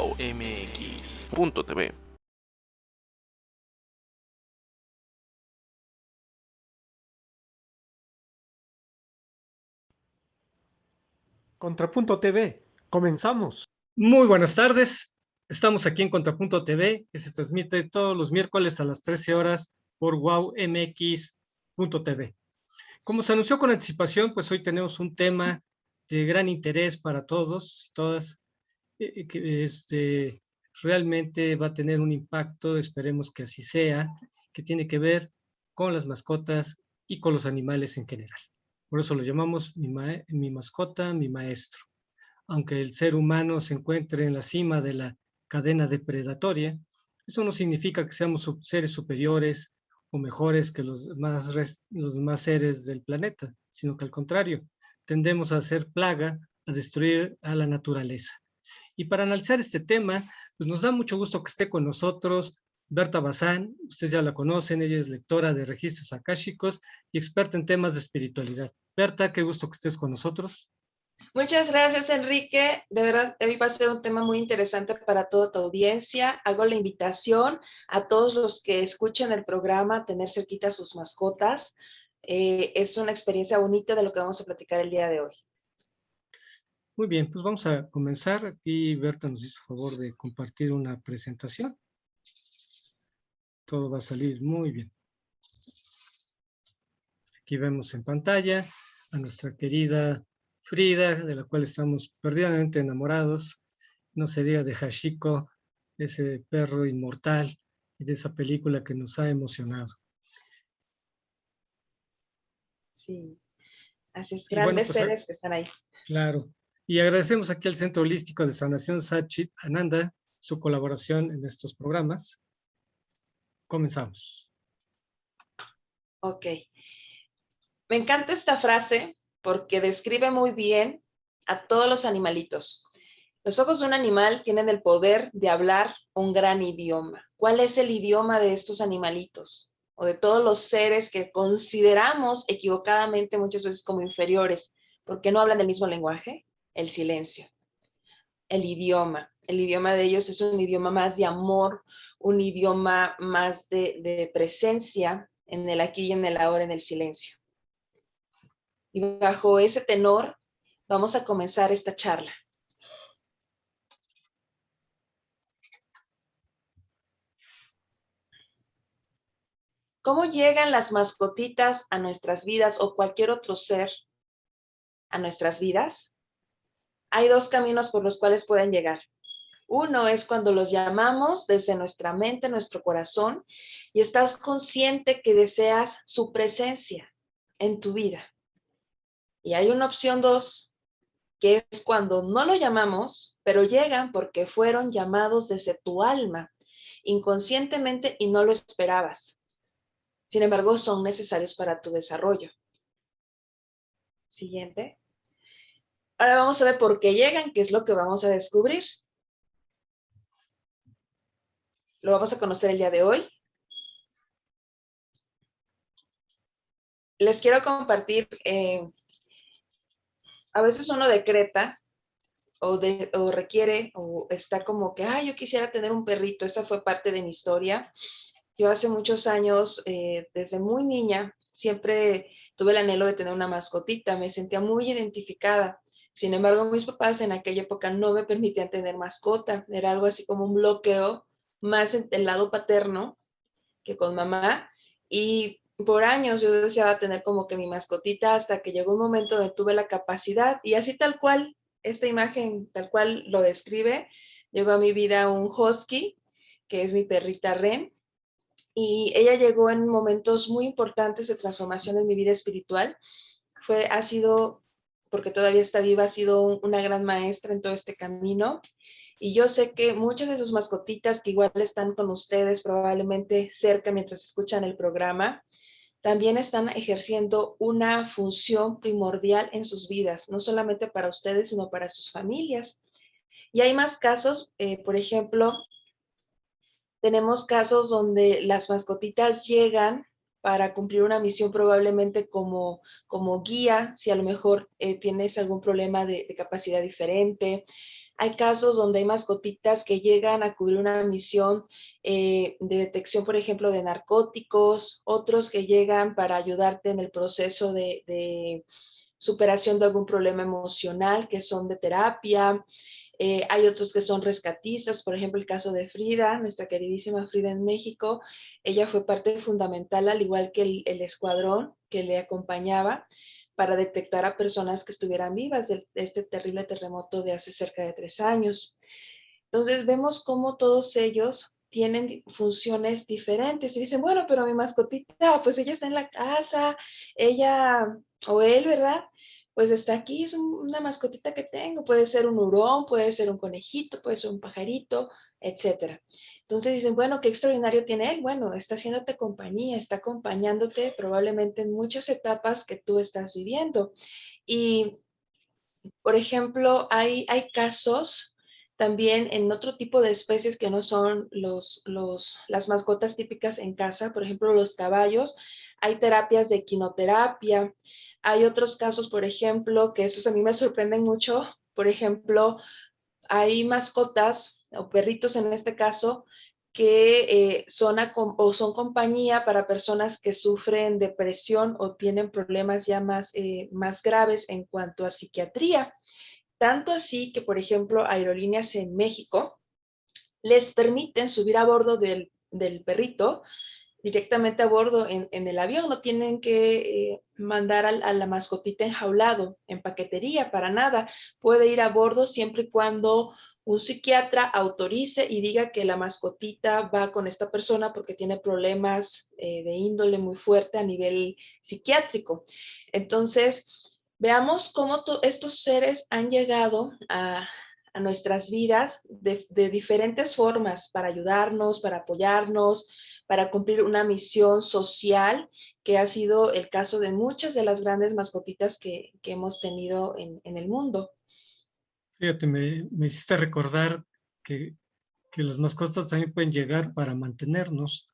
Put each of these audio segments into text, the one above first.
wowmx.tv. Contrapunto TV, comenzamos. Muy buenas tardes. Estamos aquí en Contrapunto TV, que se transmite todos los miércoles a las 13 horas por wowmx.tv. Como se anunció con anticipación, pues hoy tenemos un tema de gran interés para todos y todas, que realmente va a tener un impacto, esperemos que así sea, que tiene que ver con las mascotas y con los animales en general. Por eso lo llamamos mi mascota, mi maestro. Aunque el ser humano se encuentre en la cima de la cadena depredatoria, eso no significa que seamos seres superiores o mejores que los demás seres del planeta, sino que al contrario, tendemos a hacer plaga, a destruir a la naturaleza. Y para analizar este tema, pues nos da mucho gusto que esté con nosotros Berta Bazán. Ustedes ya la conocen, ella es lectora de registros akáshicos y experta en temas de espiritualidad. Berta, qué gusto que estés con nosotros. Muchas gracias, Enrique. De verdad, hoy va a ser un tema muy interesante para toda tu audiencia. Hago la invitación a todos los que escuchen el programa a tener cerquita a sus mascotas. Es una experiencia bonita de lo que vamos a platicar el día de hoy. Muy bien, pues vamos a comenzar. Aquí Berta nos hizo favor de compartir una presentación. Todo va a salir muy bien. Aquí vemos en pantalla a nuestra querida Frida, de la cual estamos perdidamente enamorados. No sería de Hachiko, ese perro inmortal, y de esa película que nos ha emocionado. Sí, así es, Y grandes bueno, pues, seres que están ahí. Claro. Y agradecemos aquí al Centro Holístico de Sanación Satchit Ananda su colaboración en estos programas. Comenzamos. Ok. Me encanta esta frase porque describe muy bien a todos los animalitos. Los ojos de un animal tienen el poder de hablar un gran idioma. ¿Cuál es el idioma de estos animalitos? O de todos los seres que consideramos equivocadamente muchas veces como inferiores, porque no hablan el mismo lenguaje. El silencio. El idioma. El idioma de ellos es un idioma más de amor, un idioma más de presencia en el aquí y en el ahora, en el silencio. Y bajo ese tenor vamos a comenzar esta charla. ¿Cómo llegan las mascotitas a nuestras vidas o cualquier otro ser a nuestras vidas? Hay dos caminos por los cuales pueden llegar. Uno es cuando los llamamos desde nuestra mente, nuestro corazón, y estás consciente que deseas su presencia en tu vida. Y hay una opción dos, que es cuando no lo llamamos, pero llegan porque fueron llamados desde tu alma, inconscientemente y no lo esperabas. Sin embargo, son necesarios para tu desarrollo. Siguiente. Ahora vamos a ver por qué llegan, qué es lo que vamos a descubrir. Lo vamos a conocer el día de hoy. Les quiero compartir, a veces uno decreta o requiere o está como que, yo quisiera tener un perrito. Esa fue parte de mi historia. Yo hace muchos años, desde muy niña, siempre tuve el anhelo de tener una mascotita. Me sentía muy identificada. Sin embargo, mis papás en aquella época no me permitían tener mascota. Era algo así como un bloqueo más en el lado paterno que con mamá. Y por años yo deseaba tener como que mi mascotita hasta que llegó un momento donde tuve la capacidad y así tal cual, esta imagen tal cual lo describe, llegó a mi vida un husky, que es mi perrita Ren, y ella llegó en momentos muy importantes de transformación en mi vida espiritual. Ha sido, porque todavía está viva, ha sido una gran maestra en todo este camino. Y yo sé que muchas de sus mascotitas que igual están con ustedes probablemente cerca mientras escuchan el programa, también están ejerciendo una función primordial en sus vidas, no solamente para ustedes, sino para sus familias. Y hay más casos, por ejemplo, tenemos casos donde las mascotitas llegan para cumplir una misión probablemente como guía, si a lo mejor tienes algún problema de capacidad diferente. Hay casos donde hay mascotitas que llegan a cubrir una misión de detección, por ejemplo, de narcóticos, otros que llegan para ayudarte en el proceso de superación de algún problema emocional, que son de terapia. Hay otros que son rescatistas, por ejemplo, el caso de Frida, nuestra queridísima Frida en México. Ella fue parte fundamental, al igual que el escuadrón que le acompañaba, para detectar a personas que estuvieran vivas de este terrible terremoto de hace cerca de 3 años. Entonces vemos cómo todos ellos tienen funciones diferentes. Y dicen, bueno, pero mi mascotita, pues ella está en la casa, ella o él, ¿verdad? Pues está aquí, es una mascotita que tengo. Puede ser un hurón, puede ser un conejito, puede ser un pajarito, etcétera. Entonces dicen, bueno, qué extraordinario tiene él. Bueno, está haciéndote compañía, está acompañándote probablemente en muchas etapas que tú estás viviendo. Y por ejemplo, hay casos también en otro tipo de especies que no son las mascotas típicas en casa, por ejemplo, los caballos, hay terapias de equinoterapia. Hay otros casos, por ejemplo, que esos a mí me sorprenden mucho. Por ejemplo, hay mascotas o perritos en este caso que son compañía para personas que sufren depresión o tienen problemas ya más graves en cuanto a psiquiatría. Tanto así que, por ejemplo, aerolíneas en México les permiten subir a bordo del perrito directamente a bordo en el avión. No tienen que mandar a la mascotita enjaulado en paquetería para nada. Puede ir a bordo siempre y cuando un psiquiatra autorice y diga que la mascotita va con esta persona porque tiene problemas de índole muy fuerte a nivel psiquiátrico. Entonces, veamos cómo estos seres han llegado a nuestras vidas de diferentes formas para ayudarnos, para apoyarnos, para cumplir una misión social, que ha sido el caso de muchas de las grandes mascotitas que hemos tenido en el mundo. Fíjate, me hiciste recordar que, que las mascotas también pueden llegar para mantenernos.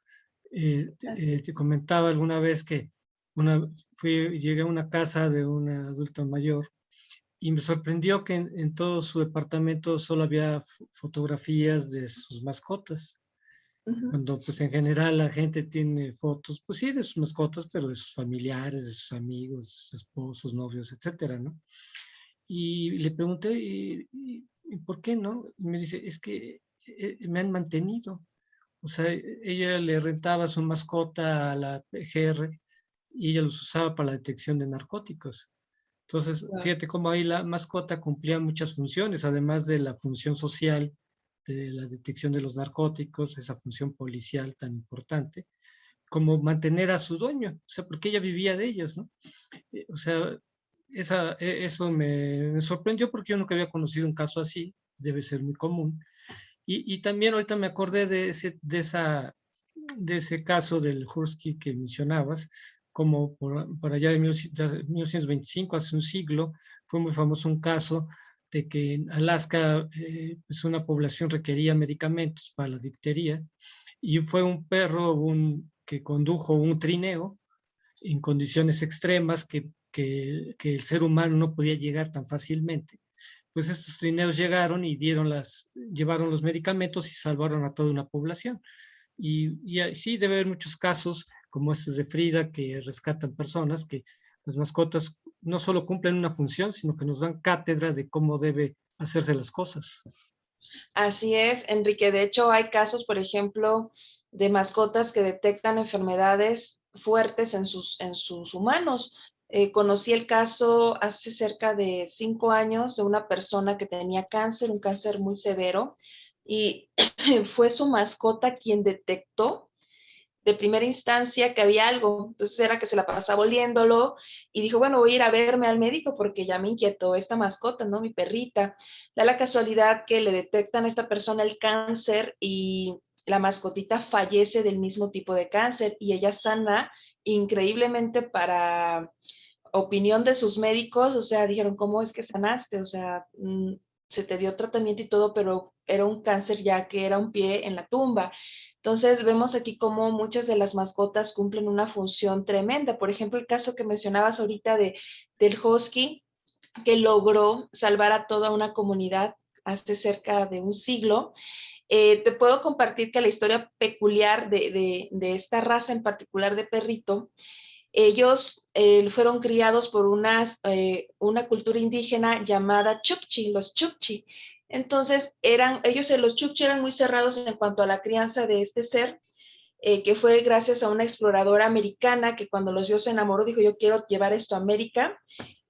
Te comentaba alguna vez que llegué a una casa de una adulta mayor y me sorprendió que en todo su departamento solo había fotografías de sus mascotas, Ujú. cuando pues en general la gente tiene fotos, pues sí, de sus mascotas, pero de sus familiares, de sus amigos, sus esposos, novios, etcétera, ¿no? Y le pregunté, ¿y por qué no? Y me dice, es que me han mantenido. O sea, ella le rentaba su mascota a la PGR y ella los usaba para la detección de narcóticos. Entonces, Wow. fíjate cómo ahí la mascota cumplía muchas funciones, además de la función social, de la detección de los narcóticos, esa función policial tan importante, como mantener a su dueño, o sea, porque ella vivía de ellos, ¿no? O sea, eso me sorprendió porque yo nunca había conocido un caso así, debe ser muy común. Y también ahorita me acordé de ese caso del Husky que mencionabas, como por allá de 1925, hace un siglo, fue muy famoso un caso de que en Alaska pues una población requería medicamentos para la difteria y fue un perro que condujo un trineo en condiciones extremas que el ser humano no podía llegar tan fácilmente. Pues estos trineos llegaron y llevaron los medicamentos y salvaron a toda una población. Y sí, debe haber muchos casos como estos de Frida que rescatan personas, que las mascotas no solo cumplen una función, sino que nos dan cátedra de cómo debe hacerse las cosas. Así es, Enrique. De hecho, hay casos, por ejemplo, de mascotas que detectan enfermedades fuertes en sus humanos. Conocí el caso hace cerca de 5 años de una persona que tenía cáncer, un cáncer muy severo, y fue su mascota quien detectó de primera instancia que había algo. Entonces era que se la pasaba oliéndolo y dijo, bueno, voy a ir a verme al médico porque ya me inquietó esta mascota, ¿no? Mi perrita. Da la casualidad que le detectan a esta persona el cáncer y la mascotita fallece del mismo tipo de cáncer y ella sana increíblemente para opinión de sus médicos. O sea, dijeron, ¿cómo es que sanaste? O sea, se te dio tratamiento y todo, pero era un cáncer ya que era un pie en la tumba. Entonces vemos aquí cómo muchas de las mascotas cumplen una función tremenda. Por ejemplo, el caso que mencionabas ahorita del husky, que logró salvar a toda una comunidad hace cerca de un siglo. Te puedo compartir que la historia peculiar de esta raza en particular de perrito, ellos fueron criados por una cultura indígena llamada Chukchi, los Chukchi. Entonces, los Chukchi eran muy cerrados en cuanto a la crianza de este ser, que fue gracias a una exploradora americana que cuando los vio se enamoró, dijo, yo quiero llevar esto a América,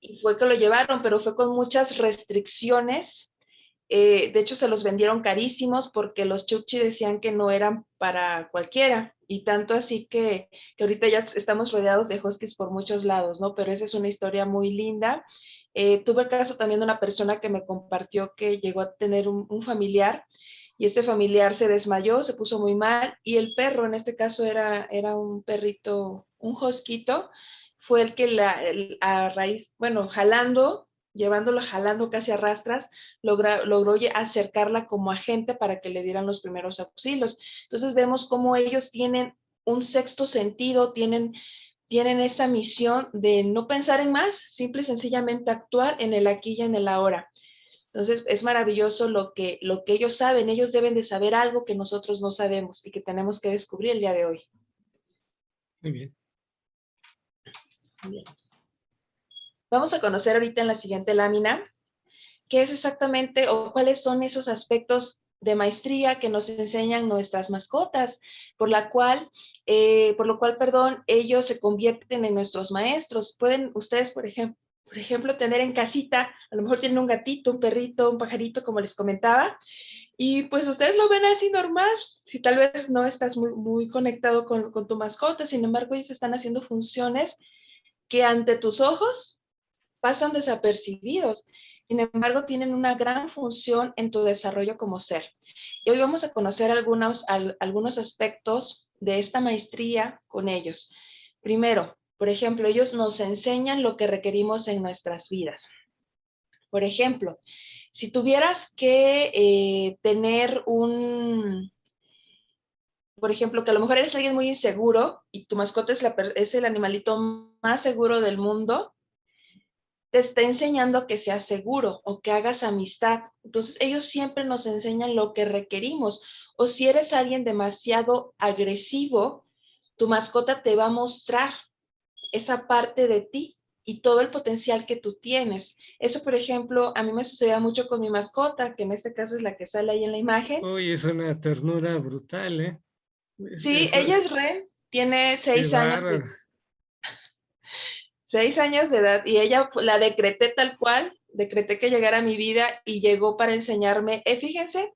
y fue que lo llevaron, pero fue con muchas restricciones. De hecho, se los vendieron carísimos porque los Chukchi decían que no eran para cualquiera, y tanto así que ahorita ya estamos rodeados de huskies por muchos lados, ¿no? Pero esa es una historia muy linda. Tuve el caso también de una persona que me compartió que llegó a tener un familiar, y este familiar se desmayó, se puso muy mal, y el perro, en este caso era un perrito, un huskito, fue el que a raíz, bueno, jalando casi a rastras, logró acercarla como agente para que le dieran los primeros auxilios. Entonces vemos cómo ellos tienen un sexto sentido, tienen esa misión de no pensar en más, simple y sencillamente actuar en el aquí y en el ahora. Entonces es maravilloso lo que ellos saben. Ellos deben de saber algo que nosotros no sabemos y que tenemos que descubrir el día de hoy. Muy bien. Bien. Vamos a conocer ahorita en la siguiente lámina qué es exactamente o cuáles son esos aspectos de maestría que nos enseñan nuestras mascotas, por lo cual, ellos se convierten en nuestros maestros. Pueden ustedes, por ejemplo, tener en casita, a lo mejor tienen un gatito, un perrito, un pajarito, como les comentaba, y pues ustedes lo ven así normal, si tal vez no estás muy, muy conectado con tu mascota, sin embargo, ellos están haciendo funciones que ante tus ojos pasan desapercibidos. Sin embargo, tienen una gran función en tu desarrollo como ser. Y hoy vamos a conocer algunos aspectos de esta maestría con ellos. Primero, por ejemplo, ellos nos enseñan lo que requerimos en nuestras vidas. Por ejemplo, si tuvieras que tener por ejemplo, que a lo mejor eres alguien muy inseguro y tu mascota es el animalito más seguro del mundo, te está enseñando que seas seguro o que hagas amistad. Entonces, ellos siempre nos enseñan lo que requerimos. O si eres alguien demasiado agresivo, tu mascota te va a mostrar esa parte de ti y todo el potencial que tú tienes. Eso, por ejemplo, a mí me sucedía mucho con mi mascota, que en este caso es la que sale ahí en la imagen. Uy, es una ternura brutal, ¿eh? Sí, ella es Ren, tiene Qué 6 años. bárbaro. 6 años de edad, y ella la decreté tal cual, decreté que llegara a mi vida y llegó para enseñarme, fíjense,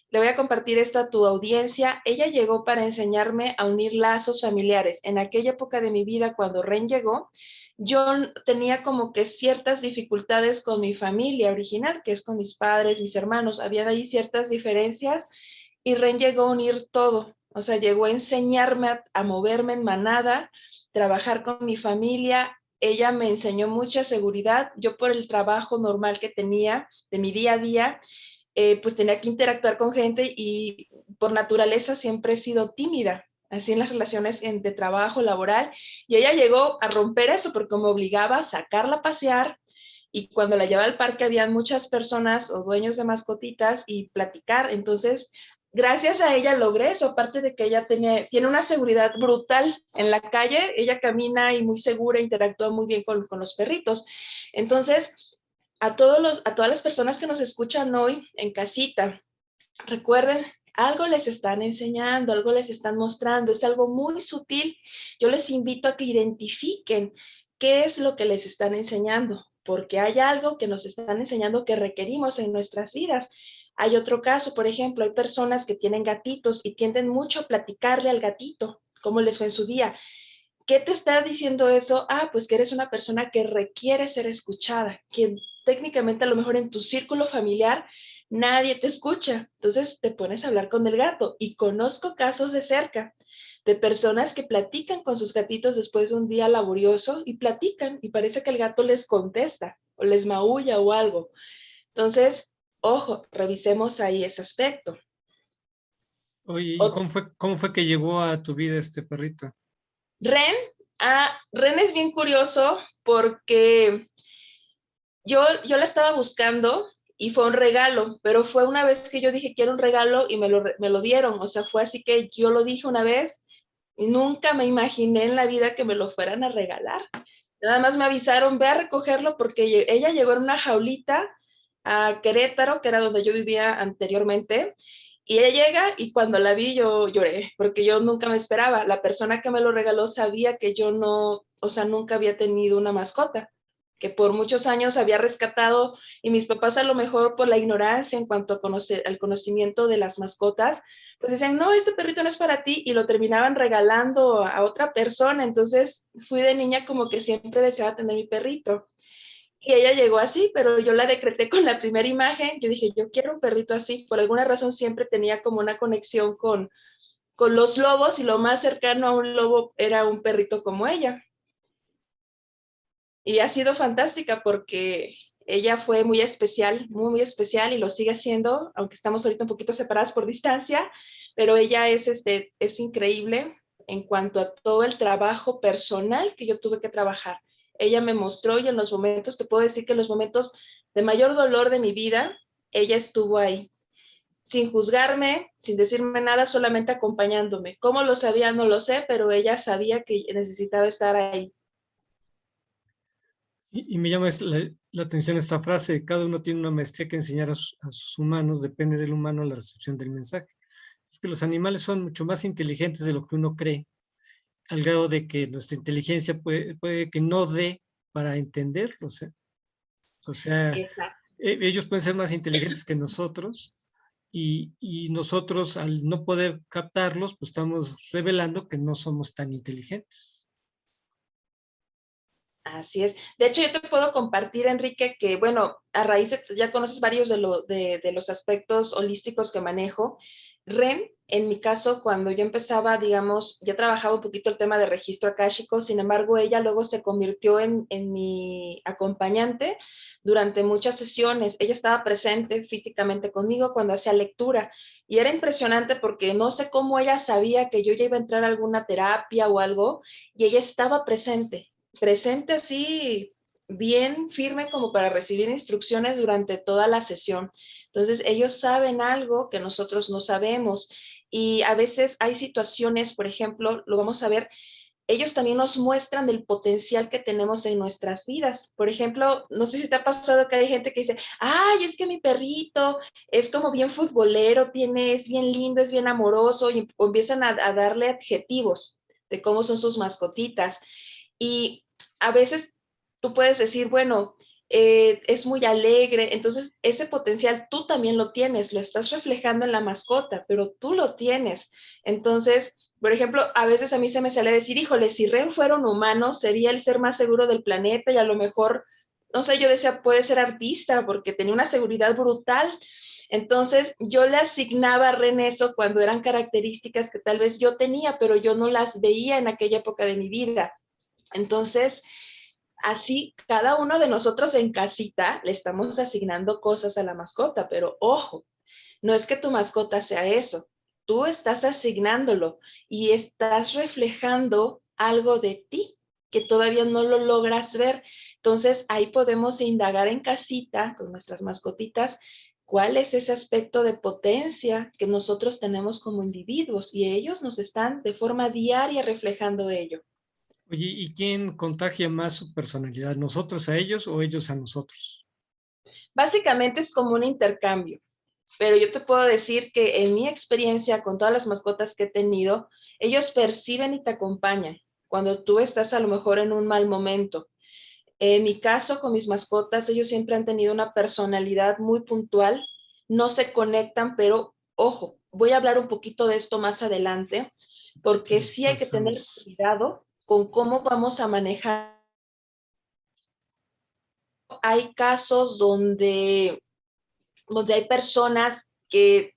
le voy a compartir esto a tu audiencia, ella llegó para enseñarme a unir lazos familiares. En aquella época de mi vida, cuando Ren llegó, yo tenía como que ciertas dificultades con mi familia original, que es con mis padres, mis hermanos, había ahí ciertas diferencias, y Ren llegó a unir todo, o sea, llegó a enseñarme a moverme en manada, trabajar con mi familia. Ella me enseñó mucha seguridad. Yo, por el trabajo normal que tenía de mi día a día, pues tenía que interactuar con gente, y por naturaleza siempre he sido tímida, así en las relaciones de trabajo, laboral, y ella llegó a romper eso porque me obligaba a sacarla a pasear, y cuando la llevaba al parque habían muchas personas o dueños de mascotitas y platicar. Entonces, gracias a ella logré eso, aparte de que ella tiene una seguridad brutal en la calle, ella camina y muy segura, interactúa muy bien con los perritos. Entonces, a todas las personas que nos escuchan hoy en casita, recuerden, algo les están enseñando, algo les están mostrando, es algo muy sutil. Yo les invito a que identifiquen qué es lo que les están enseñando, porque hay algo que nos están enseñando que requerimos en nuestras vidas. Hay otro caso, por ejemplo, hay personas que tienen gatitos y tienden mucho a platicarle al gatito cómo les fue en su día. ¿Qué te está diciendo eso? Pues que eres una persona que requiere ser escuchada, que técnicamente a lo mejor en tu círculo familiar nadie te escucha. Entonces te pones a hablar con el gato, y conozco casos de cerca de personas que platican con sus gatitos después de un día laborioso, y platican y parece que el gato les contesta o les maulla o algo. Entonces, ojo, revisemos ahí ese aspecto. Oye, ¿y cómo fue que llegó a tu vida este perrito? Ren, Ren es bien curioso porque yo la estaba buscando, y fue un regalo, pero fue una vez que yo dije quiero un regalo y me lo dieron, o sea, fue así que yo lo dije una vez y nunca me imaginé en la vida que me lo fueran a regalar. Nada más me avisaron, ve a recogerlo porque ella llegó en una jaulita a Querétaro, que era donde yo vivía anteriormente, y ella llega y cuando la vi yo lloré, porque yo nunca me esperaba. La persona que me lo regaló sabía que yo no, o sea, nunca había tenido una mascota, que por muchos años había rescatado y mis papás a lo mejor por la ignorancia en cuanto a conocer, al conocimiento de las mascotas, pues decían, no, este perrito no es para ti y lo terminaban regalando a otra persona. Entonces fui de niña como que siempre deseaba tener mi perrito. Y ella llegó así, pero yo la decreté con la primera imagen. Yo dije, yo quiero un perrito así. Por alguna razón siempre tenía como una conexión con los lobos y lo más cercano a un lobo era un perrito como ella. Y ha sido fantástica porque ella fue muy especial, muy, muy especial y lo sigue siendo, aunque estamos ahorita un poquito separadas por distancia, pero ella es increíble en cuanto a todo el trabajo personal que yo tuve que trabajar. Ella me mostró y en los momentos, te puedo decir que en los momentos de mayor dolor de mi vida, ella estuvo ahí, sin juzgarme, sin decirme nada, solamente acompañándome. ¿Cómo lo sabía? No lo sé, pero ella sabía que necesitaba estar ahí. Y me llama la atención esta frase, cada uno tiene una maestría que enseñar a sus humanos, depende del humano la recepción del mensaje. Es que los animales son mucho más inteligentes de lo que uno cree, al grado de que nuestra inteligencia puede que no dé para entenderlos, ¿eh? O sea, Exacto. ellos pueden ser más inteligentes que nosotros y nosotros al no poder captarlos, pues estamos revelando que no somos tan inteligentes. Así es. De hecho, yo te puedo compartir, Enrique, que, bueno, a raíz de, ya conoces varios de los aspectos holísticos que manejo. REN, en mi caso, cuando yo empezaba, digamos, ya trabajaba un poquito el tema de registro akáshico, sin embargo, ella luego se convirtió en mi acompañante durante muchas sesiones. Ella estaba presente físicamente conmigo cuando hacía lectura y era impresionante porque no sé cómo ella sabía que yo ya iba a entrar a alguna terapia o algo y ella estaba presente así bien firme como para recibir instrucciones durante toda la sesión. Entonces, ellos saben algo que nosotros no sabemos y a veces hay situaciones, por ejemplo, lo vamos a ver, ellos también nos muestran el potencial que tenemos en nuestras vidas. Por ejemplo, no sé si te ha pasado que hay gente que dice, ay, es que mi perrito es como bien futbolero, es bien lindo, es bien amoroso, y empiezan a darle adjetivos de cómo son sus mascotitas. Y a veces tú puedes decir, bueno, es muy alegre, entonces ese potencial tú también lo tienes, lo estás reflejando en la mascota, pero tú lo tienes. Entonces, por ejemplo, a veces a mí se me sale decir, híjole, si Ren fuera un humano, sería el ser más seguro del planeta y a lo mejor, no sé, yo decía, puede ser artista porque tenía una seguridad brutal. Entonces, yo le asignaba a Ren eso cuando eran características que tal vez yo tenía, pero yo no las veía en aquella época de mi vida. Entonces, así cada uno de nosotros en casita le estamos asignando cosas a la mascota, pero ojo, no es que tu mascota sea eso, tú estás asignándolo y estás reflejando algo de ti que todavía no lo logras ver. Entonces, ahí podemos indagar en casita con nuestras mascotitas cuál es ese aspecto de potencia que nosotros tenemos como individuos y ellos nos están de forma diaria reflejando ello. Oye, ¿y quién contagia más su personalidad? ¿Nosotros a ellos o ellos a nosotros? Básicamente es como un intercambio, pero yo te puedo decir que en mi experiencia con todas las mascotas que he tenido, ellos perciben y te acompañan cuando tú estás a lo mejor en un mal momento. En mi caso, con mis mascotas, ellos siempre han tenido una personalidad muy puntual, no se conectan, pero ojo, voy a hablar un poquito de esto más adelante, ¿Qué porque les sí hay que tener pasamos? cuidado con cómo vamos a manejar. Hay casos donde hay personas que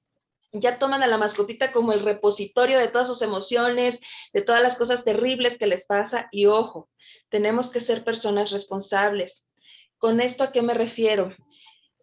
ya toman a la mascotita como el repositorio de todas sus emociones, de todas las cosas terribles que les pasa. Y ojo, tenemos que ser personas responsables. ¿Con esto a qué me refiero?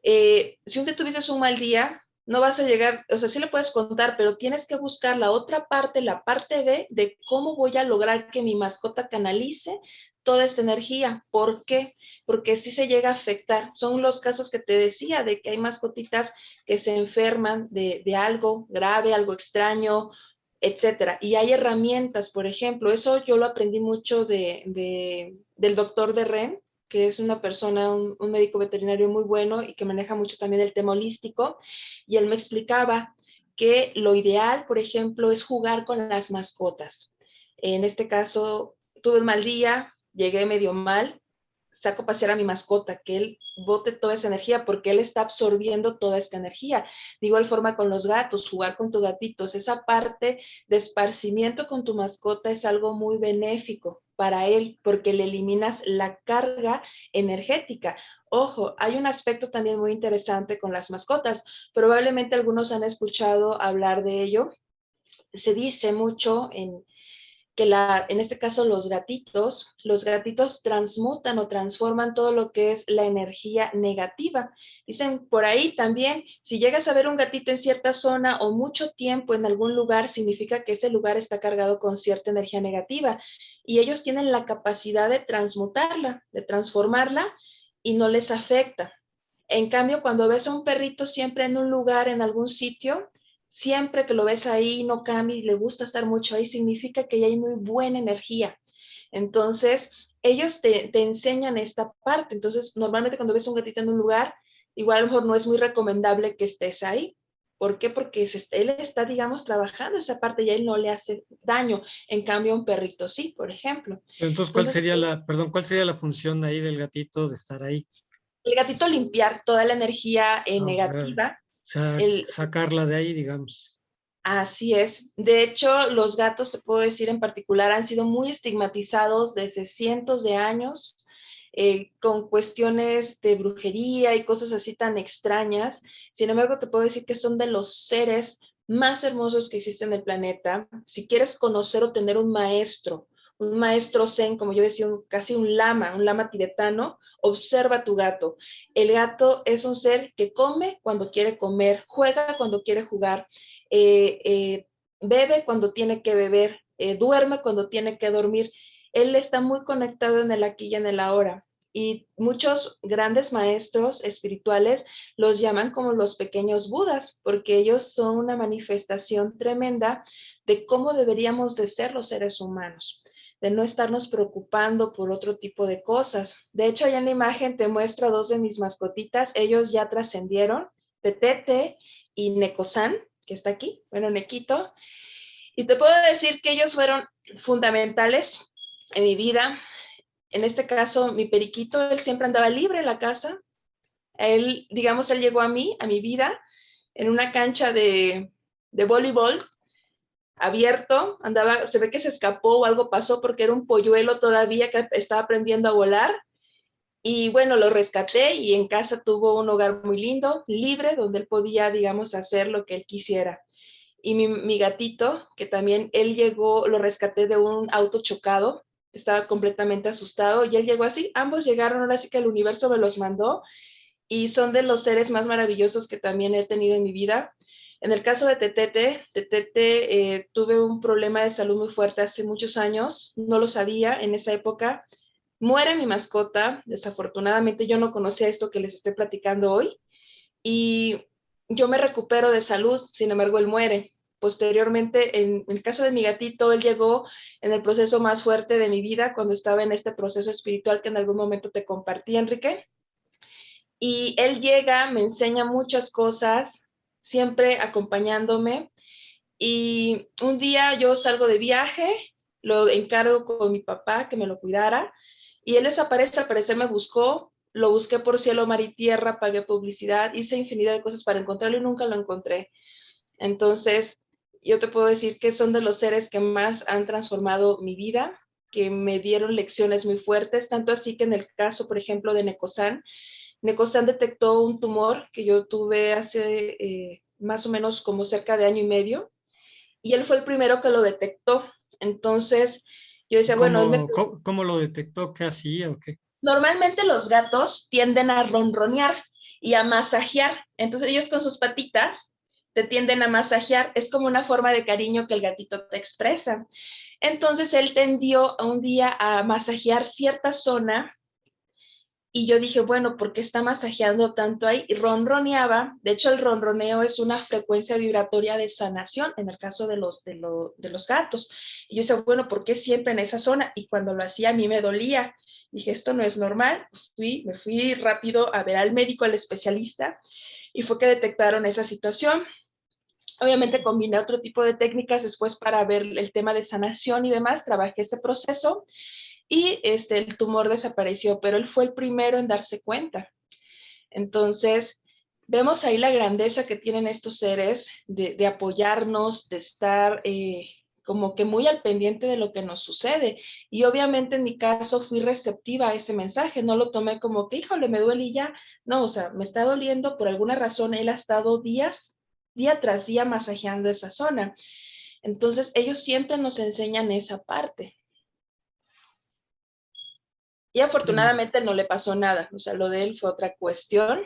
Si un día tuviste un mal día, no vas a llegar, o sea, sí le puedes contar, pero tienes que buscar la otra parte, la parte B, de cómo voy a lograr que mi mascota canalice toda esta energía. ¿Por qué? Porque sí se llega a afectar. Son los casos que te decía de que hay mascotitas que se enferman de algo grave, algo extraño, etcétera. Y hay herramientas, por ejemplo, eso yo lo aprendí mucho del doctor de Ren, que es una persona, un médico veterinario muy bueno y que maneja mucho también el tema holístico. Y él me explicaba que lo ideal, por ejemplo, es jugar con las mascotas. En este caso, tuve un mal día, llegué medio mal, saco a pasear a mi mascota, que él bote toda esa energía porque él está absorbiendo toda esta energía. De igual forma con los gatos, jugar con tus gatitos, esa parte de esparcimiento con tu mascota es algo muy benéfico para él porque le eliminas la carga energética. Ojo, hay un aspecto también muy interesante con las mascotas. Probablemente algunos han escuchado hablar de ello. Se dice mucho que en este caso los gatitos transmutan o transforman todo lo que es la energía negativa. Dicen por ahí también, si llegas a ver un gatito en cierta zona o mucho tiempo en algún lugar, significa que ese lugar está cargado con cierta energía negativa y ellos tienen la capacidad de transmutarla, de transformarla y no les afecta. En cambio, cuando ves a un perrito siempre en un lugar, en algún sitio, siempre que lo ves ahí, no cambia y le gusta estar mucho ahí, significa que ya hay muy buena energía. Entonces, ellos te enseñan esta parte. Entonces, normalmente cuando ves un gatito en un lugar, igual a lo mejor no es muy recomendable que estés ahí. ¿Por qué? Porque él está, digamos, trabajando esa parte y a él no le hace daño. En cambio, a un perrito sí, por ejemplo. Pero entonces, Entonces, cuál sería la función ahí del gatito de estar ahí? el gatito limpiar toda la energía Ah, negativa. o sea, El, sacarla de ahí, digamos. Así es. De hecho, los gatos, te puedo decir en particular, han sido muy estigmatizados desde cientos de años, con cuestiones de brujería y cosas así tan extrañas. Sin embargo, te puedo decir que son de los seres más hermosos que existen en el planeta. Si quieres conocer o tener un maestro zen, como yo decía, casi un lama tibetano, observa a tu gato. El gato es un ser que come cuando quiere comer, juega cuando quiere jugar, bebe cuando tiene que beber, duerme cuando tiene que dormir. Él está muy conectado en el aquí y en el ahora. Y muchos grandes maestros espirituales los llaman como los pequeños budas, porque ellos son una manifestación tremenda de cómo deberíamos de ser los seres humanos, de no estarnos preocupando por otro tipo de cosas. De hecho, allá en la imagen te muestro a dos de mis mascotitas, ellos ya trascendieron, Tetete y Nekosan, que está aquí, bueno, Nequito, y te puedo decir que ellos fueron fundamentales en mi vida. En este caso, mi periquito, él siempre andaba libre en la casa. Él, digamos, él llegó a mí, a mi vida, en una cancha de voleibol abierto, andaba, se ve que se escapó o algo pasó porque era un polluelo todavía que estaba aprendiendo a volar. Y bueno, lo rescaté y en casa tuvo un hogar muy lindo, libre, donde él podía, digamos, hacer lo que él quisiera. Y mi gatito, que también él llegó, lo rescaté de un auto chocado, estaba completamente asustado y él llegó así, ambos llegaron, ahora sí que el universo me los mandó y son de los seres más maravillosos que también he tenido en mi vida. En el caso de Tetete, tuve un problema de salud muy fuerte hace muchos años, no lo sabía en esa época. Muere mi mascota, desafortunadamente yo no conocía esto que les estoy platicando hoy y yo me recupero de salud, sin embargo él muere. Posteriormente, en el caso de mi gatito, él llegó en el proceso más fuerte de mi vida, cuando estaba en este proceso espiritual que en algún momento te compartí, Enrique. Y él llega, me enseña muchas cosas, siempre acompañándome. Y un día yo salgo de viaje, lo encargo con mi papá que me lo cuidara, y él desaparece, al parecer me buscó, lo busqué por cielo, mar y tierra, pagué publicidad, hice infinidad de cosas para encontrarlo y nunca lo encontré. Entonces, yo te puedo decir que son de los seres que más han transformado mi vida, que me dieron lecciones muy fuertes, tanto así que en el caso, por ejemplo, de Necosan detectó un tumor que yo tuve hace más o menos como cerca de año y medio, y él fue el primero que lo detectó. Entonces, yo decía, bueno, ¿Cómo lo detectó? ¿Qué hacía o qué? normalmente los gatos tienden a ronronear y a masajear. Entonces, ellos con sus patitas te tienden a masajear. Es como una forma de cariño que el gatito te expresa. Entonces él tendió un día a masajear cierta zona y yo dije, bueno, ¿por qué está masajeando tanto ahí? Y ronroneaba. De hecho, el ronroneo es una frecuencia vibratoria de sanación en el caso de los gatos. Y yo decía, bueno, ¿por qué siempre en esa zona? Y cuando lo hacía a mí me dolía. Dije, esto no es normal. Me fui rápido a ver al médico, al especialista, y fue que detectaron esa situación. Obviamente combiné otro tipo de técnicas después para ver el tema de sanación y demás. Trabajé ese proceso y el tumor desapareció, pero él fue el primero en darse cuenta. Entonces, vemos ahí la grandeza que tienen estos seres de apoyarnos, de estar como que muy al pendiente de lo que nos sucede. Y obviamente en mi caso fui receptiva a ese mensaje, no lo tomé como que, híjole, me duele y ya. No, o sea, me está doliendo, por alguna razón él ha estado día tras día masajeando esa zona. Entonces, ellos siempre nos enseñan esa parte. Y afortunadamente no le pasó nada, o sea, lo de él fue otra cuestión.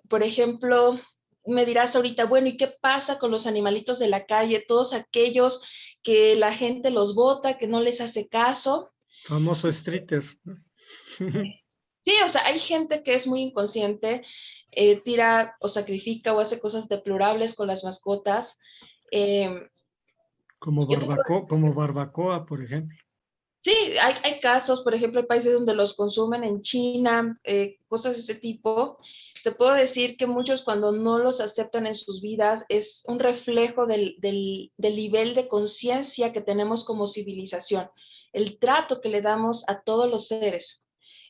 Por ejemplo, me dirás ahorita, bueno, ¿y qué pasa con los animalitos de la calle? Todos aquellos que la gente los bota, que no les hace caso. Famoso streeter. Sí, o sea, hay gente que es muy inconsciente, tira o sacrifica o hace cosas deplorables con las mascotas. Como barbacoa, por ejemplo. Sí, hay casos, por ejemplo, hay países donde los consumen en China, cosas de ese tipo. Te puedo decir que muchos cuando no los aceptan en sus vidas es un reflejo del nivel de conciencia que tenemos como civilización, el trato que le damos a todos los seres,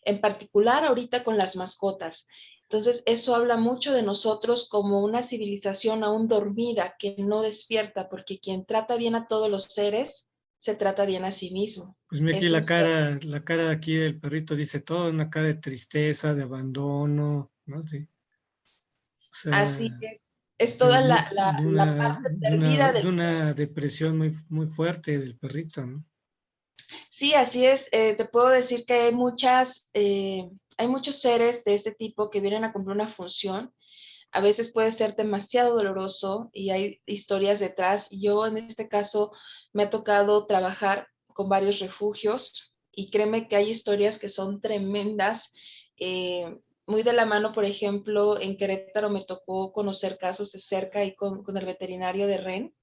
en particular ahorita con las mascotas. Entonces, eso habla mucho de nosotros como una civilización aún dormida, que no despierta, porque quien trata bien a todos los seres, se trata bien a sí mismo. Pues mira aquí Eso es, la cara de aquí del perrito dice todo, una cara de tristeza, de abandono, ¿no? Sí. O así sea, es toda la parte perdida de del... una depresión muy fuerte del perrito, ¿no? Sí, así es. Te puedo decir que hay muchos seres de este tipo que vienen a cumplir una función. A veces puede ser demasiado doloroso y hay historias detrás. Yo en este caso me ha tocado trabajar con varios refugios y créeme que hay historias que son tremendas. Muy de la mano, por ejemplo, en Querétaro me tocó conocer casos de cerca y con el veterinario de REN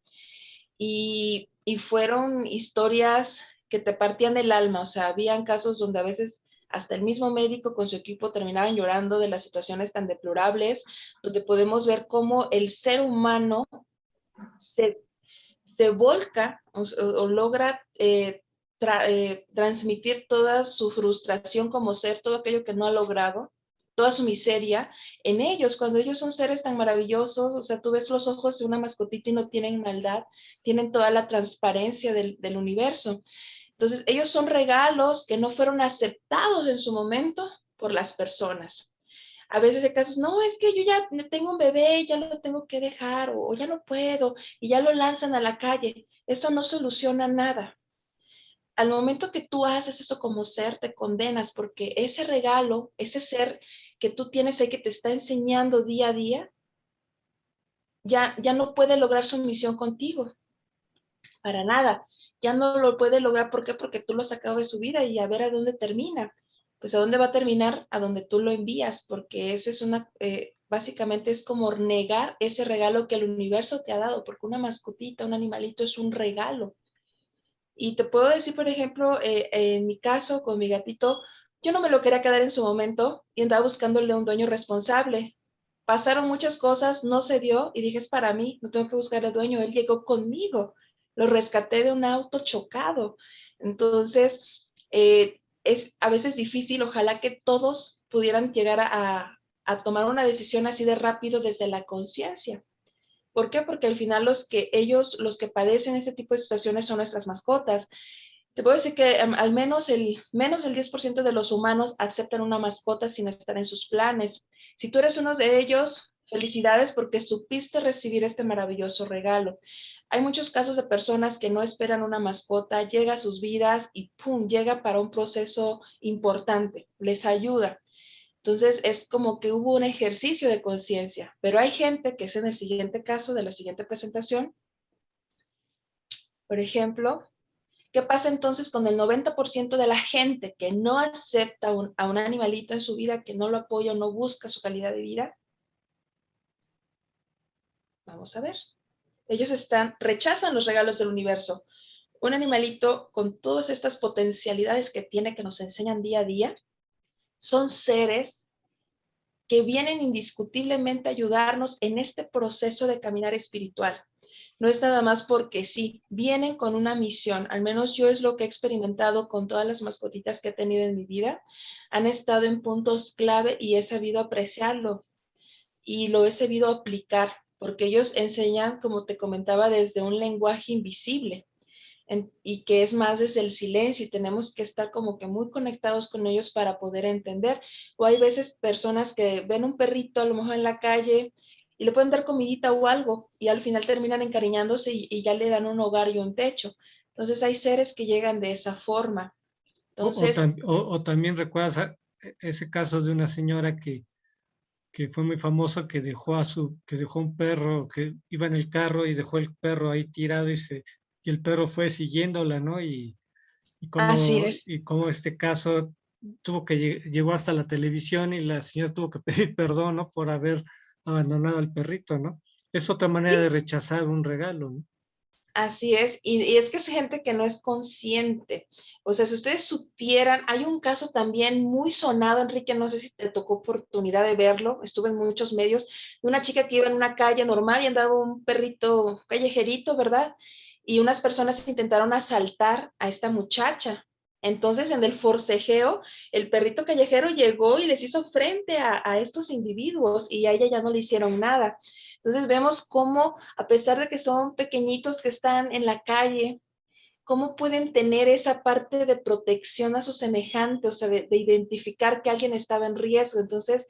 y fueron historias que te partían el alma. O sea, habían casos donde a veces hasta el mismo médico con su equipo terminaban llorando de las situaciones tan deplorables, donde podemos ver cómo el ser humano se, se volca o logra transmitir toda su frustración como ser, todo aquello que no ha logrado, toda su miseria en ellos, cuando ellos son seres tan maravillosos. O sea, tú ves los ojos de una mascotita y no tienen maldad, tienen toda la transparencia del universo. Entonces, ellos son regalos que no fueron aceptados en su momento por las personas. A veces hay casos, no, es que yo ya tengo un bebé, ya lo tengo que dejar o ya no puedo y ya lo lanzan a la calle. Eso no soluciona nada. Al momento que tú haces eso como ser, te condenas porque ese regalo, ese ser que tú tienes ahí que te está enseñando día a día, ya no puede lograr su misión contigo, para nada. Ya no lo puede lograr, ¿por qué? Porque tú lo has sacado de su vida y a ver a dónde termina. Pues a dónde va a terminar, a donde tú lo envías, porque ese es básicamente es como negar ese regalo que el universo te ha dado, porque una mascotita, un animalito es un regalo. Y te puedo decir, por ejemplo, en mi caso, con mi gatito, yo no me lo quería quedar en su momento y andaba buscándole un dueño responsable. Pasaron muchas cosas, no se dio y dije, es para mí, no tengo que buscar el dueño. Él llegó conmigo, lo rescaté de un auto chocado. Entonces, es a veces difícil, ojalá que todos pudieran llegar a tomar una decisión así de rápido desde la conciencia. ¿Por qué? Porque al final los que padecen este tipo de situaciones son nuestras mascotas. Te puedo decir que al menos el 10% de los humanos aceptan una mascota sin estar en sus planes. Si tú eres uno de ellos, felicidades porque supiste recibir este maravilloso regalo. Hay muchos casos de personas que no esperan una mascota, llega a sus vidas y ¡pum!, llega para un proceso importante, les ayuda. Entonces es como que hubo un ejercicio de conciencia, pero hay gente que es en el siguiente caso de la siguiente presentación, por ejemplo, ¿Qué pasa entonces con el 90% de la gente que no acepta a un animalito en su vida, que no lo apoya o no busca su calidad de vida? Vamos a ver. Ellos rechazan los regalos del universo. Un animalito con todas estas potencialidades que tiene, que nos enseñan día a día, son seres que vienen indiscutiblemente a ayudarnos en este proceso de caminar espiritual. No es nada más porque sí, vienen con una misión, al menos yo es lo que he experimentado con todas las mascotitas que he tenido en mi vida. Han estado en puntos clave y he sabido apreciarlo y lo he sabido aplicar, porque ellos enseñan, como te comentaba, desde un lenguaje invisible y que es más desde el silencio, y tenemos que estar como que muy conectados con ellos para poder entender. O hay veces personas que ven un perrito a lo mejor en la calle y le pueden dar comidita o algo y al final terminan encariñándose y ya le dan un hogar y un techo. Entonces hay seres que llegan de esa forma. Entonces, O también recuerdas ese caso de una señora que fue muy famoso, que dejó un perro que iba en el carro y dejó el perro ahí tirado y el perro fue siguiéndola, ¿no? así es. Y cómo este caso llegó hasta la televisión y la señora tuvo que pedir perdón, ¿no? Por haber abandonado al perrito, ¿no? Es otra manera de rechazar un regalo, ¿no? Así es, y es que es gente que no es consciente. O sea, si ustedes supieran, hay un caso también muy sonado, Enrique, no sé si te tocó oportunidad de verlo, estuve en muchos medios, de una chica que iba en una calle normal y andaba un perrito callejerito, ¿verdad? Y unas personas intentaron asaltar a esta muchacha. Entonces, en el forcejeo, el perrito callejero llegó y les hizo frente a estos individuos y a ella ya no le hicieron nada. Entonces vemos cómo, a pesar de que son pequeñitos que están en la calle, cómo pueden tener esa parte de protección a su semejante, o sea, de identificar que alguien estaba en riesgo. Entonces,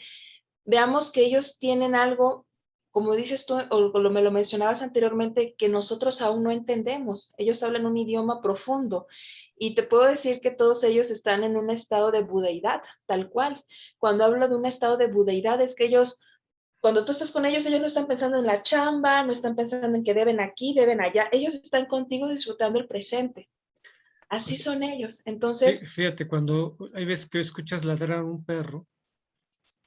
veamos que ellos tienen algo, como dices tú, o me lo mencionabas anteriormente, que nosotros aún no entendemos. Ellos hablan un idioma profundo. Y te puedo decir que todos ellos están en un estado de budeidad, tal cual. Cuando hablo de un estado de budeidad es que ellos, cuando tú estás con ellos no están pensando en la chamba, no están pensando en que deben aquí, deben allá. Ellos están contigo disfrutando el presente. O Así sea, son ellos. Entonces, fíjate, cuando hay veces que escuchas ladrar a un perro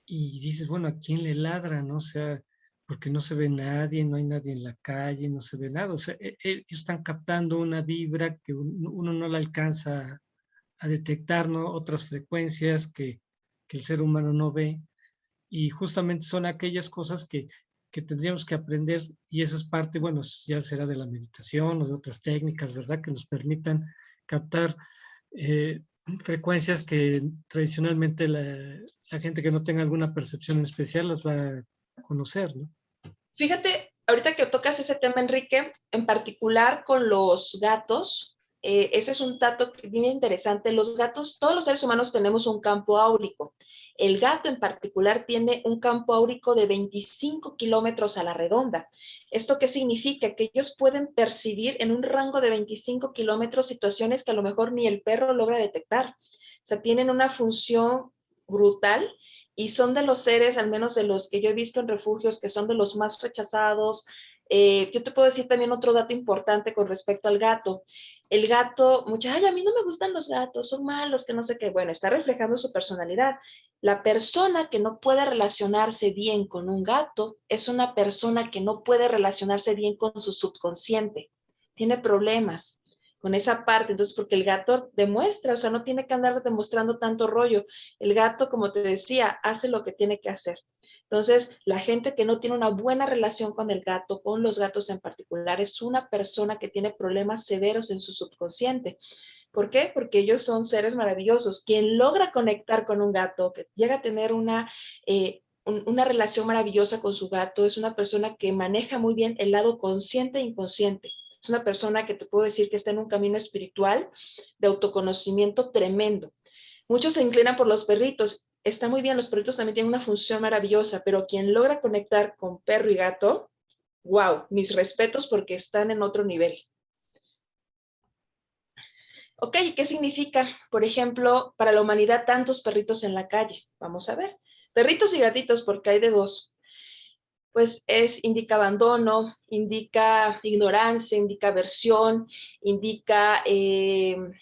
y dices, bueno, ¿a quién le ladra, no? O sea, porque no se ve nadie, no hay nadie en la calle, no se ve nada. O sea, ellos están captando una vibra que uno no la alcanza a detectar, ¿no? Otras frecuencias que el ser humano no ve. Y justamente son aquellas cosas que tendríamos que aprender, y eso es parte, bueno, ya será de la meditación o de otras técnicas, ¿verdad? Que nos permitan captar eh, frecuencias que tradicionalmente la gente que no tenga alguna percepción en especial las va a conocer, ¿no? fíjate, ahorita que tocas ese tema, Enrique, en particular con los gatos, ese es un dato bien interesante. Los gatos, todos los seres humanos tenemos un campo áurico. El gato en particular tiene un campo áurico de 25 kilómetros a la redonda. ¿Esto qué significa? Que ellos pueden percibir en un rango de 25 kilómetros situaciones que a lo mejor ni el perro logra detectar. O sea, tienen una función brutal y son de los seres, al menos de los que yo he visto en refugios, que son de los más rechazados. Yo te puedo decir también otro dato importante con respecto al gato. El gato, muchas, ay, a mí no me gustan los gatos, son malos, que no sé qué. Bueno, está reflejando su personalidad. La persona que no puede relacionarse bien con un gato es una persona que no puede relacionarse bien con su subconsciente. Tiene problemas con esa parte, entonces porque el gato demuestra, o sea, no tiene que andar demostrando tanto rollo. El gato, como te decía, hace lo que tiene que hacer. Entonces, la gente que no tiene una buena relación con el gato, con los gatos en particular, es una persona que tiene problemas severos en su subconsciente. ¿Por qué? Porque ellos son seres maravillosos. Quien logra conectar con un gato, que llega a tener una relación maravillosa con su gato, es una persona que maneja muy bien el lado consciente e inconsciente. Es una persona que te puedo decir que está en un camino espiritual de autoconocimiento tremendo. Muchos se inclinan por los perritos. Está muy bien, los perritos también tienen una función maravillosa, pero quien logra conectar con perro y gato, wow, mis respetos porque están en otro nivel. Ok, ¿qué significa, por ejemplo, para la humanidad tantos perritos en la calle? Vamos a ver. Perritos y gatitos, porque hay de dos. pues indica abandono, indica ignorancia, indica aversión, indica el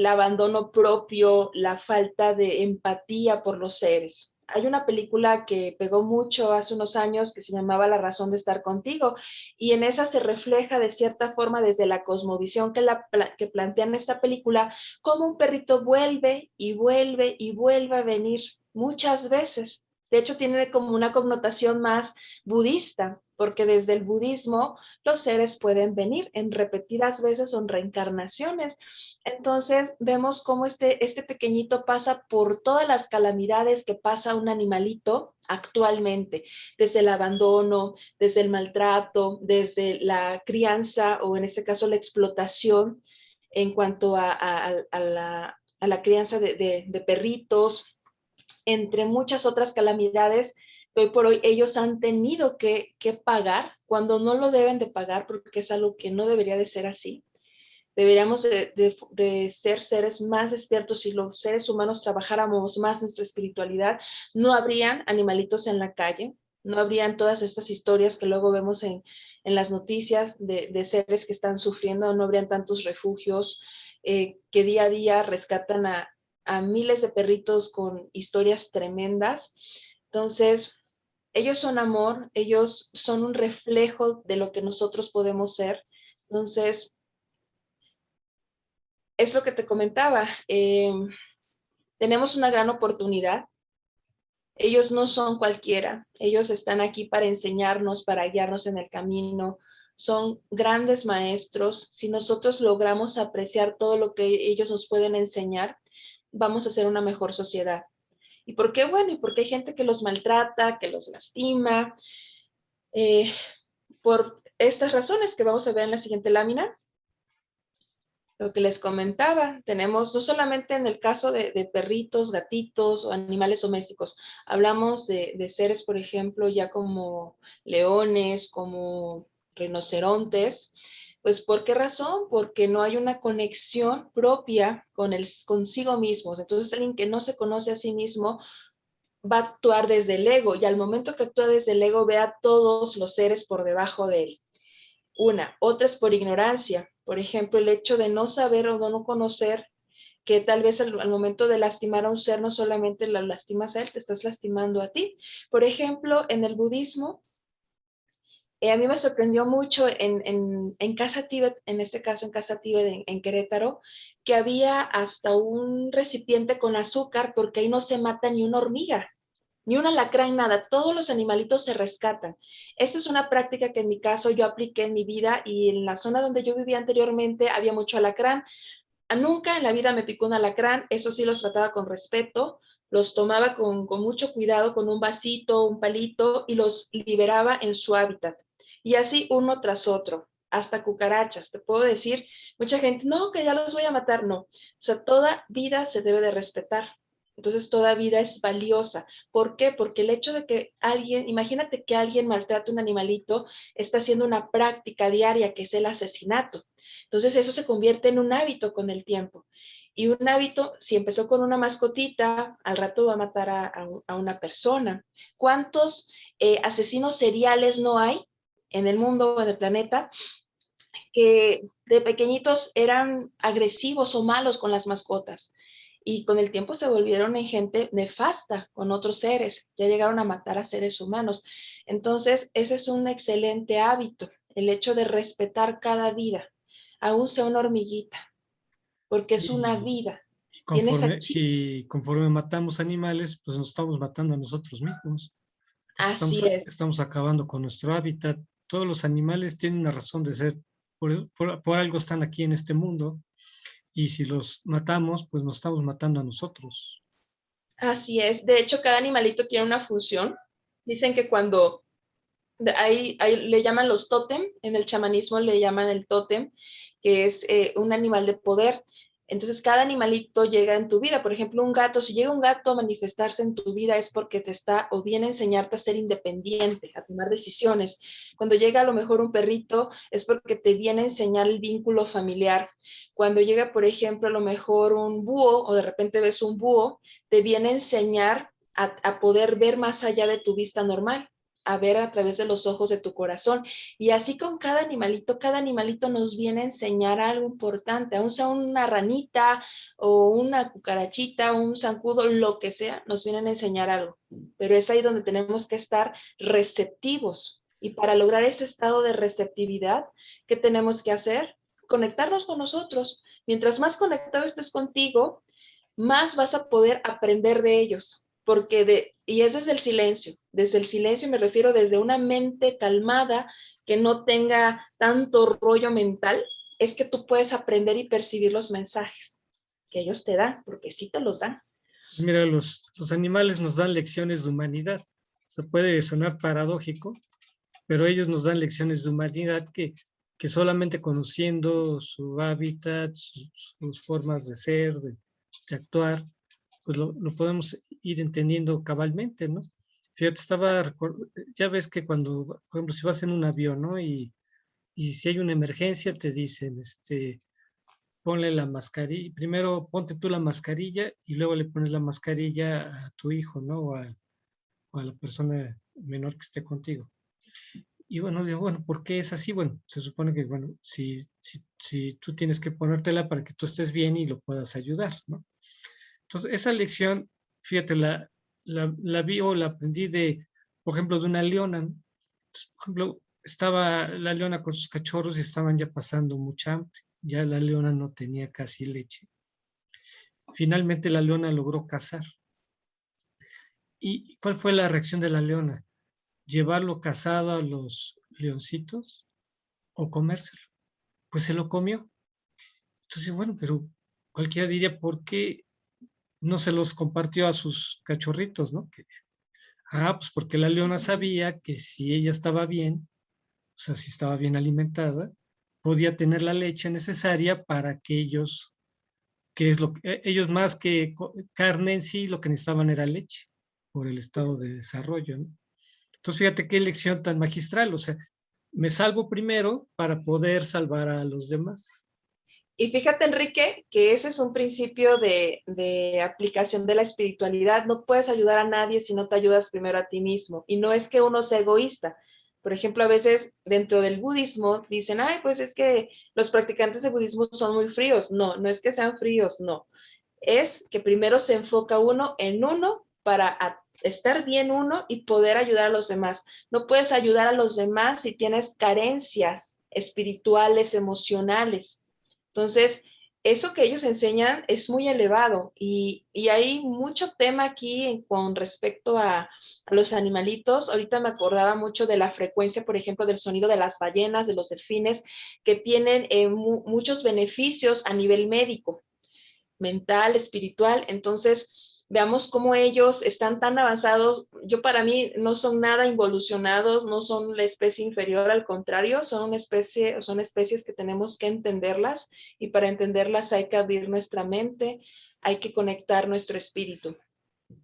abandono propio, la falta de empatía por los seres. Hay una película que pegó mucho hace unos años que se llamaba La razón de estar contigo, y en esa se refleja de cierta forma desde la cosmovisión que plantean esta película, cómo un perrito vuelve y vuelve y vuelve a venir muchas veces. De hecho, tiene como una connotación más budista, porque desde el budismo los seres pueden venir en repetidas veces o en reencarnaciones. Entonces vemos cómo este pequeñito pasa por todas las calamidades que pasa un animalito actualmente, desde el abandono, desde el maltrato, desde la crianza o en este caso la explotación en cuanto a la crianza de perritos, entre muchas otras calamidades que hoy por hoy ellos han tenido que pagar cuando no lo deben de pagar porque es algo que no debería de ser así. Deberíamos de ser seres más despiertos. Si los seres humanos trabajáramos más nuestra espiritualidad, no habrían animalitos en la calle, no habrían todas estas historias que luego vemos en las noticias de seres que están sufriendo, no habrían tantos refugios que día a día rescatan a miles de perritos con historias tremendas. Entonces, ellos son amor, ellos son un reflejo de lo que nosotros podemos ser. Entonces, es lo que te comentaba, tenemos una gran oportunidad. Ellos no son cualquiera, ellos están aquí para enseñarnos, para guiarnos en el camino, son grandes maestros. Si nosotros logramos apreciar todo lo que ellos nos pueden enseñar, vamos a ser una mejor sociedad. ¿Y por qué? Bueno, y porque hay gente que los maltrata, que los lastima, por estas razones que vamos a ver en la siguiente lámina. Lo que les comentaba, tenemos no solamente en el caso de perritos, gatitos o animales domésticos, hablamos de seres, por ejemplo, ya como leones, como rinocerontes. Pues, ¿por qué razón? Porque no hay una conexión propia consigo mismos. Entonces, alguien que no se conoce a sí mismo va a actuar desde el ego, y al momento que actúa desde el ego ve a todos los seres por debajo de él. Otra es por ignorancia. Por ejemplo, el hecho de no saber o de no conocer que tal vez al momento de lastimar a un ser no solamente lo lastimas a él, te estás lastimando a ti. Por ejemplo, en el budismo, a mí me sorprendió mucho en Casa Tíbet, en este caso en Casa Tíbet en Querétaro, que había hasta un recipiente con azúcar porque ahí no se mata ni una hormiga, ni un alacrán, nada. Todos los animalitos se rescatan. Esta es una práctica que en mi caso yo apliqué en mi vida, y en la zona donde yo vivía anteriormente había mucho alacrán. Nunca en la vida me picó un alacrán, eso sí los trataba con respeto, los tomaba con mucho cuidado, con un vasito, un palito, y los liberaba en su hábitat. Y así uno tras otro, hasta cucarachas. Te puedo decir, mucha gente, no, que ya los voy a matar. No, o sea, toda vida se debe de respetar. Entonces toda vida es valiosa. ¿Por qué? Porque el hecho de que alguien, imagínate que alguien maltrate un animalito, está haciendo una práctica diaria que es el asesinato. Entonces eso se convierte en un hábito con el tiempo. Y un hábito, si empezó con una mascotita, al rato va a matar a una persona. ¿Cuántos asesinos seriales no hay en el mundo o en el planeta que de pequeñitos eran agresivos o malos con las mascotas? Y con el tiempo se volvieron en gente nefasta con otros seres, ya llegaron a matar a seres humanos. Entonces, ese es un excelente hábito, el hecho de respetar cada vida, aún sea una hormiguita, porque es una Y, vida. y Tiene esa conforme, chispa. y conforme matamos animales, pues nos estamos matando a nosotros mismos, porque Así es. estamos acabando con nuestro hábitat. Todos los animales tienen una razón de ser, por algo están aquí en este mundo, y si los matamos, pues nos estamos matando a nosotros. Así es. De hecho, cada animalito tiene una función. Dicen que cuando le llaman los tótem, en el chamanismo le llaman el tótem, que es un animal de poder. Entonces, cada animalito llega en tu vida. Por ejemplo, un gato, si llega un gato a manifestarse en tu vida es porque te está o viene a enseñarte a ser independiente, a tomar decisiones. Cuando llega a lo mejor un perrito es porque te viene a enseñar el vínculo familiar. Cuando llega, por ejemplo, a lo mejor un búho o de repente ves un búho, te viene a enseñar a poder ver más allá de tu vista normal. a ver a través de los ojos de tu corazón. Y así con cada animalito nos viene a enseñar algo importante, aun sea una ranita o una cucarachita, un zancudo, lo que sea, nos vienen a enseñar algo. Pero es ahí donde tenemos que estar receptivos. Y para lograr ese estado de receptividad, ¿qué tenemos que hacer? Conectarnos con nosotros. Mientras más conectado estés contigo, más vas a poder aprender de ellos, y es desde el silencio me refiero desde una mente calmada, que no tenga tanto rollo mental, es que tú puedes aprender y percibir los mensajes que ellos te dan, porque sí te los dan. Mira, los animales nos dan lecciones de humanidad. Se puede sonar paradójico, pero ellos nos dan lecciones de humanidad que solamente conociendo su hábitat, sus formas de ser, de actuar, pues lo podemos ir entendiendo cabalmente, ¿no? Fíjate, ya ves que cuando, por ejemplo, si vas en un avión, ¿no? Y si hay una emergencia, te dicen, ponle la mascarilla, primero ponte tú la mascarilla y luego le pones la mascarilla a tu hijo, ¿no? O a la persona menor que esté contigo. Y bueno, digo, bueno, ¿por qué es así? Bueno, se supone que, bueno, si tú tienes que ponértela para que tú estés bien y lo puedas ayudar, ¿no? Entonces, esa lección, fíjate, la vi o la aprendí por ejemplo, de una leona, ¿no? Entonces, por ejemplo, estaba la leona con sus cachorros y estaban ya pasando mucha hambre. Ya la leona no tenía casi leche. Finalmente la leona logró cazar. ¿Y cuál fue la reacción de la leona? ¿Llevarlo cazado a los leoncitos o comérselo? Pues se lo comió. Entonces, bueno, pero cualquiera diría, ¿por qué no se los compartió a sus cachorritos, no? Pues porque la leona sabía que si ella estaba bien, o sea, si estaba bien alimentada, podía tener la leche necesaria para que que es ellos más que carne en sí, lo que necesitaban era leche, por el estado de desarrollo, ¿no? Entonces, fíjate qué lección tan magistral, o sea, me salvo primero para poder salvar a los demás. Y fíjate, Enrique, que ese es un principio de aplicación de la espiritualidad. No puedes ayudar a nadie si no te ayudas primero a ti mismo. Y no es que uno sea egoísta. Por ejemplo, a veces dentro del budismo dicen, ay, pues es que los practicantes de budismo son muy fríos. No, no es que sean fríos, no. Es que primero se enfoca uno en uno para estar bien uno y poder ayudar a los demás. No puedes ayudar a los demás si tienes carencias espirituales, emocionales. Entonces, eso que ellos enseñan es muy elevado y hay mucho tema aquí con respecto a los animalitos. Ahorita me acordaba mucho de la frecuencia, por ejemplo, del sonido de las ballenas, de los delfines, que tienen muchos beneficios a nivel médico, mental, espiritual. Entonces, veamos cómo ellos están tan avanzados. Yo para mí no son nada involucionados, no son la especie inferior, al contrario, son especies que tenemos que entenderlas y para entenderlas hay que abrir nuestra mente, hay que conectar nuestro espíritu.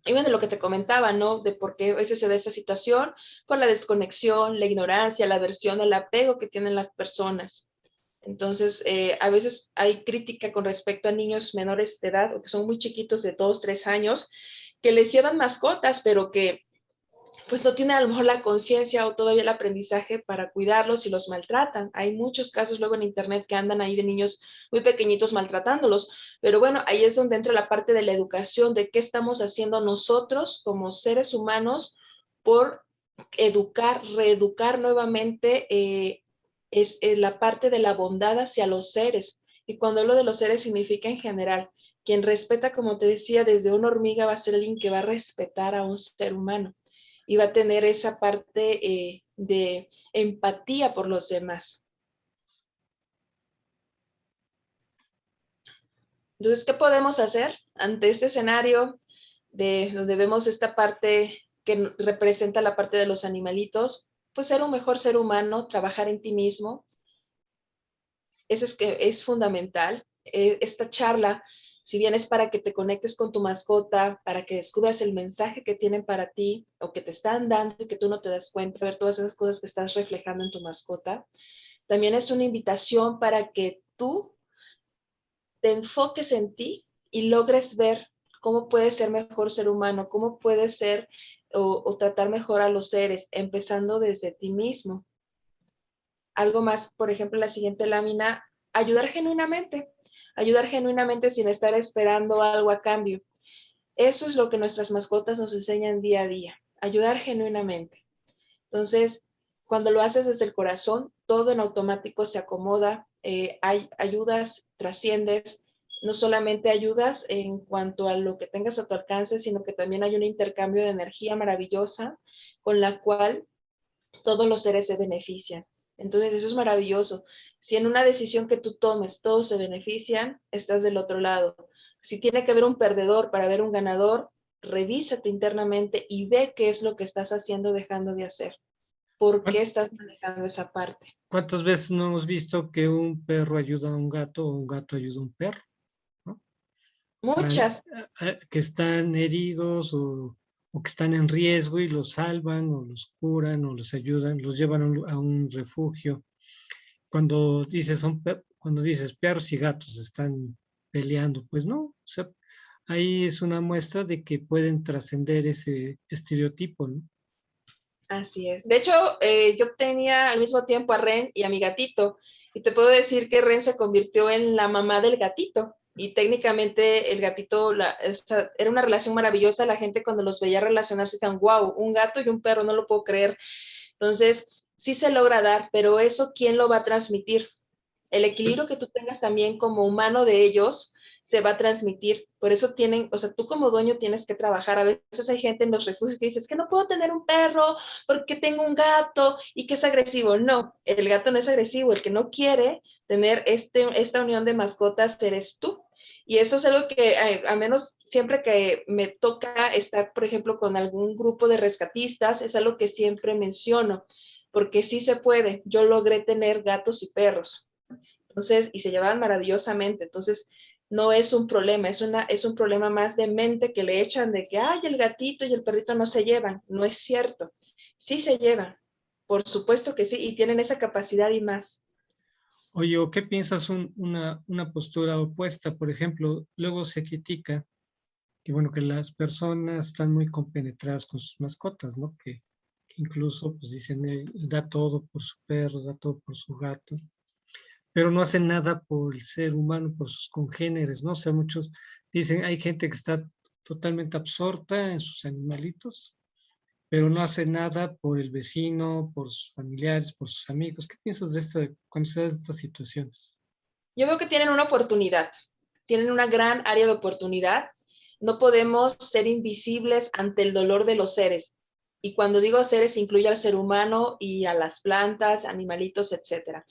Y bueno, lo que te comentaba, ¿no? De por qué a veces se da esta situación, por la desconexión, la ignorancia, la aversión, el apego que tienen las personas. Entonces, a veces hay crítica con respecto a niños menores de edad o que son muy chiquitos de 2, 3 años, que les llevan mascotas, pero que pues no tienen a lo mejor la conciencia o todavía el aprendizaje para cuidarlos y los maltratan. Hay muchos casos luego en internet que andan ahí de niños muy pequeñitos maltratándolos, pero bueno, ahí es donde entra la parte de la educación, de qué estamos haciendo nosotros como seres humanos por educar, reeducar nuevamente es la parte de la bondad hacia los seres. Y cuando hablo de los seres significa en general. Quien respeta, como te decía, desde una hormiga va a ser alguien que va a respetar a un ser humano y va a tener esa parte de empatía por los demás. Entonces, ¿qué podemos hacer ante este escenario de donde vemos esta parte que representa la parte de los animalitos? Pues ser un mejor ser humano, trabajar en ti mismo. Eso es fundamental. Esta charla, si bien es para que te conectes con tu mascota, para que descubras el mensaje que tienen para ti o que te están dando y que tú no te das cuenta, ver todas esas cosas que estás reflejando en tu mascota, también es una invitación para que tú te enfoques en ti y logres ver cómo puedes ser mejor ser humano, cómo puedes ser o tratar mejor a los seres, empezando desde ti mismo. Algo más, por ejemplo, la siguiente lámina, ayudar genuinamente sin estar esperando algo a cambio. Eso es lo que nuestras mascotas nos enseñan día a día, ayudar genuinamente. Entonces, cuando lo haces desde el corazón, todo en automático se acomoda, ayudas, trasciendes, no solamente ayudas en cuanto a lo que tengas a tu alcance, sino que también hay un intercambio de energía maravillosa con la cual todos los seres se benefician. Entonces, eso es maravilloso. Si en una decisión que tú tomes todos se benefician, estás del otro lado. Si tiene que haber un perdedor para ver un ganador, revísate internamente y ve qué es lo que estás haciendo, dejando de hacer. ¿Por qué estás manejando esa parte? ¿Cuántas veces no hemos visto que un perro ayuda a un gato o un gato ayuda a un perro? ¿No? O sea, Muchas. que están heridos o que están en riesgo y los salvan o los curan o los ayudan, los llevan a un refugio. Cuando dices perros y gatos están peleando, pues no, o sea, ahí es una muestra de que pueden trascender ese estereotipo, ¿no? Así es. De hecho, yo tenía al mismo tiempo a Ren y a mi gatito, y te puedo decir que Ren se convirtió en la mamá del gatito, y técnicamente el gatito, era una relación maravillosa. La gente cuando los veía relacionarse decían, wow, un gato y un perro, no lo puedo creer. Entonces, sí se logra dar, pero eso, ¿quién lo va a transmitir? El equilibrio que tú tengas también como humano de ellos se va a transmitir. Por eso tienen, o sea, tú como dueño tienes que trabajar. A veces hay gente en los refugios que dice, es que no puedo tener un perro porque tengo un gato y que es agresivo. No, el gato no es agresivo. El que no quiere tener esta unión de mascotas eres tú. Y eso es algo que, a menos siempre que me toca estar, por ejemplo, con algún grupo de rescatistas, es algo que siempre menciono, porque sí se puede. Yo logré tener gatos y perros. Entonces, y se llevaban maravillosamente. Entonces, no es un problema, es un problema más de mente que le echan de que, ay, el gatito y el perrito no se llevan. No es cierto. Sí se llevan. Por supuesto que sí, y tienen esa capacidad y más. Oye, ¿o qué piensas una postura opuesta? Por ejemplo, luego se critica que, bueno, que las personas están muy compenetradas con sus mascotas, ¿no? Que incluso, pues dicen, él da todo por su perro, da todo por su gato, pero no hacen nada por el ser humano, por sus congéneres, ¿no? O sea, muchos dicen, hay gente que está totalmente absorta en sus animalitos, pero no hace nada por el vecino, por sus familiares, por sus amigos. ¿Qué piensas de cuando se dan estas situaciones? Yo veo que tienen una oportunidad, tienen una gran área de oportunidad. No podemos ser invisibles ante el dolor de los seres. Y cuando digo seres, incluye al ser humano y a las plantas, animalitos, etc.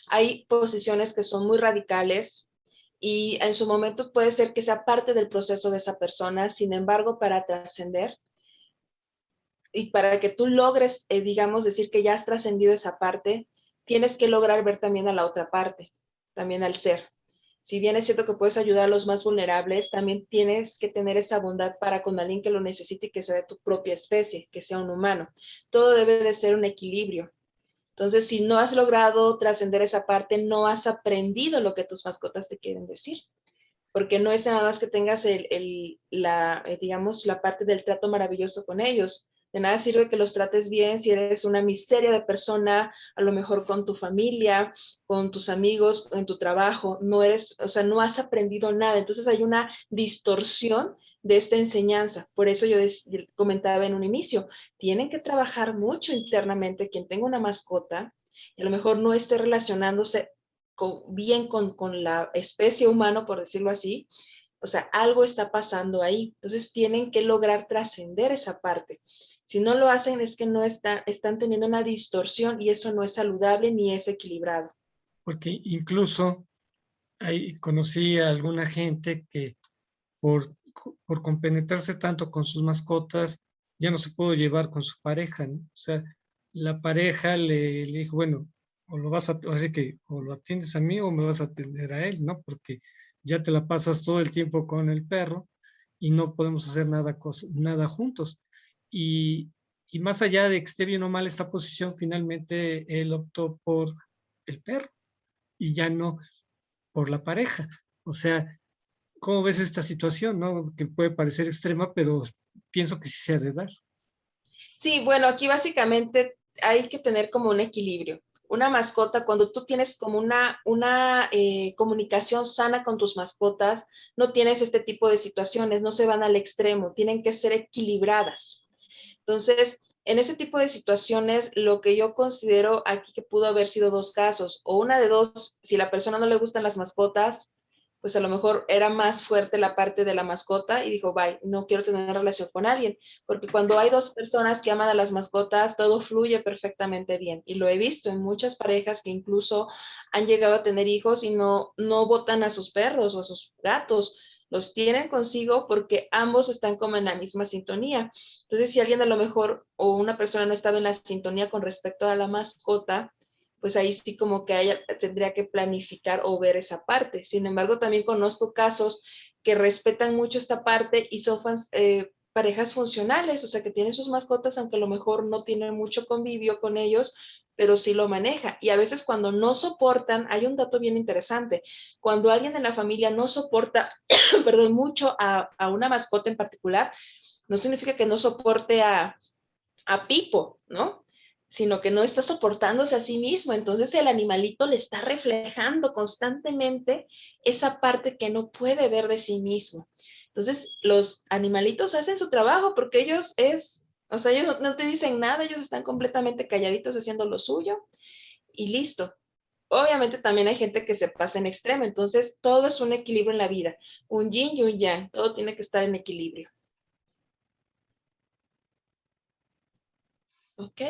Hay posiciones que son muy radicales y en su momento puede ser que sea parte del proceso de esa persona. Sin embargo, para trascender y para que tú logres, digamos, decir que ya has trascendido esa parte, tienes que lograr ver también a la otra parte, también al ser. Si bien es cierto que puedes ayudar a los más vulnerables, también tienes que tener esa bondad para con alguien que lo necesite y que sea de tu propia especie, que sea un humano. Todo debe de ser un equilibrio. Entonces, si no has logrado trascender esa parte, no has aprendido lo que tus mascotas te quieren decir. Porque no es nada más que tengas digamos, la parte del trato maravilloso con ellos. De nada sirve que los trates bien si eres una miseria de persona, a lo mejor con tu familia, con tus amigos, en tu trabajo. No eres, o sea, no has aprendido nada. Entonces hay una distorsión de esta enseñanza. Por eso yo comentaba en un inicio, tienen que trabajar mucho internamente quien tenga una mascota y a lo mejor no esté relacionándose bien con la especie humana, por decirlo así. O sea, algo está pasando ahí. Entonces tienen que lograr trascender esa parte. Si no lo hacen es que no están teniendo una distorsión y eso no es saludable ni es equilibrado. Porque incluso conocí a alguna gente que por, por compenetrarse tanto con sus mascotas, ya no se pudo llevar con su pareja, ¿no? O sea, la pareja le dijo, bueno, así que o lo atiendes a mí o me vas a atender a él, ¿no? Porque ya te la pasas todo el tiempo con el perro y no podemos hacer nada juntos. Y, y más allá de que esté bien o mal esta posición, finalmente él optó por el perro y ya no por la pareja. O sea, ¿Cómo ves esta situación, no? Que puede parecer extrema, pero pienso que sí se ha de dar. Sí, bueno, aquí básicamente hay que tener como un equilibrio. Una mascota, cuando tú tienes como una comunicación sana con tus mascotas, no tienes este tipo de situaciones, no se van al extremo, tienen que ser equilibradas. Entonces, en ese tipo de situaciones, lo que yo considero aquí que pudo haber sido dos casos, o una de dos, si la persona no le gustan las mascotas, pues a lo mejor era más fuerte la parte de la mascota y dijo, bye, no quiero tener relación con alguien, porque cuando hay dos personas que aman a las mascotas, todo fluye perfectamente bien. Y lo he visto en muchas parejas que incluso han llegado a tener hijos y no botan a sus perros o a sus gatos, los tienen consigo porque ambos están como en la misma sintonía. Entonces, si alguien a lo mejor o una persona no estaba en la sintonía con respecto a la mascota, pues ahí sí como que ella tendría que planificar o ver esa parte. Sin embargo, también conozco casos que respetan mucho esta parte y son parejas funcionales, o sea, que tienen sus mascotas, aunque a lo mejor no tienen mucho convivio con ellos, pero sí lo maneja. Y a veces cuando no soportan, hay un dato bien interesante, cuando alguien en la familia no soporta, perdón, mucho a una mascota en particular, no significa que no soporte a Pipo, ¿no? Sino que no está soportándose a sí mismo. Entonces el animalito le está reflejando constantemente esa parte que no puede ver de sí mismo. Entonces los animalitos hacen su trabajo porque o sea, ellos no te dicen nada, ellos están completamente calladitos haciendo lo suyo y listo. Obviamente también hay gente que se pasa en extremo, entonces todo es un equilibrio en la vida, un yin y un yang, todo tiene que estar en equilibrio. ¿Ok?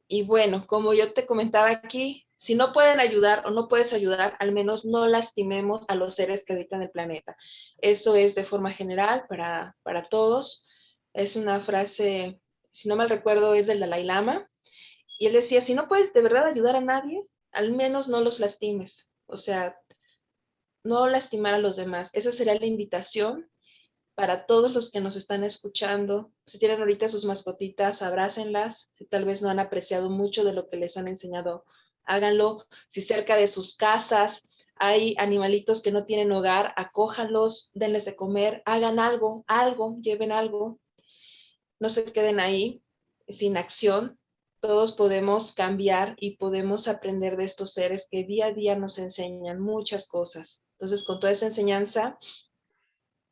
Y bueno, como yo te comentaba aquí, si no pueden ayudar o no puedes ayudar, al menos no lastimemos a los seres que habitan el planeta. Eso es de forma general para todos. Es una frase, si no mal recuerdo, es del Dalai Lama. Y él decía, si no puedes de verdad ayudar a nadie, al menos no los lastimes. O sea, no lastimar a los demás. Esa sería la invitación para todos los que nos están escuchando. Si tienen ahorita sus mascotitas, abrácenlas. Si tal vez no han apreciado mucho de lo que les han enseñado, háganlo. Si cerca de sus casas hay animalitos que no tienen hogar, acójanlos, denles de comer, hagan algo, lleven algo. No se queden ahí sin acción. Todos podemos cambiar y podemos aprender de estos seres que día a día nos enseñan muchas cosas. Entonces, con toda esa enseñanza,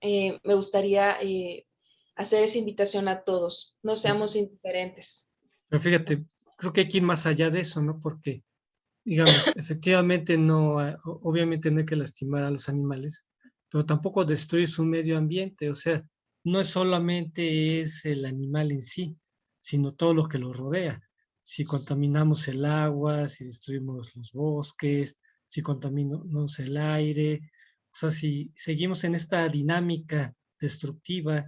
me gustaría hacer esa invitación a todos. No seamos indiferentes. Pero fíjate, creo que hay que ir más allá de eso, ¿no? Porque, digamos, efectivamente no, obviamente no hay que lastimar a los animales, pero tampoco destruir su medio ambiente. O sea, no es solamente es el animal en sí, sino todo lo que lo rodea. Si contaminamos el agua, si destruimos los bosques, si contaminamos el aire, o sea, si seguimos en esta dinámica destructiva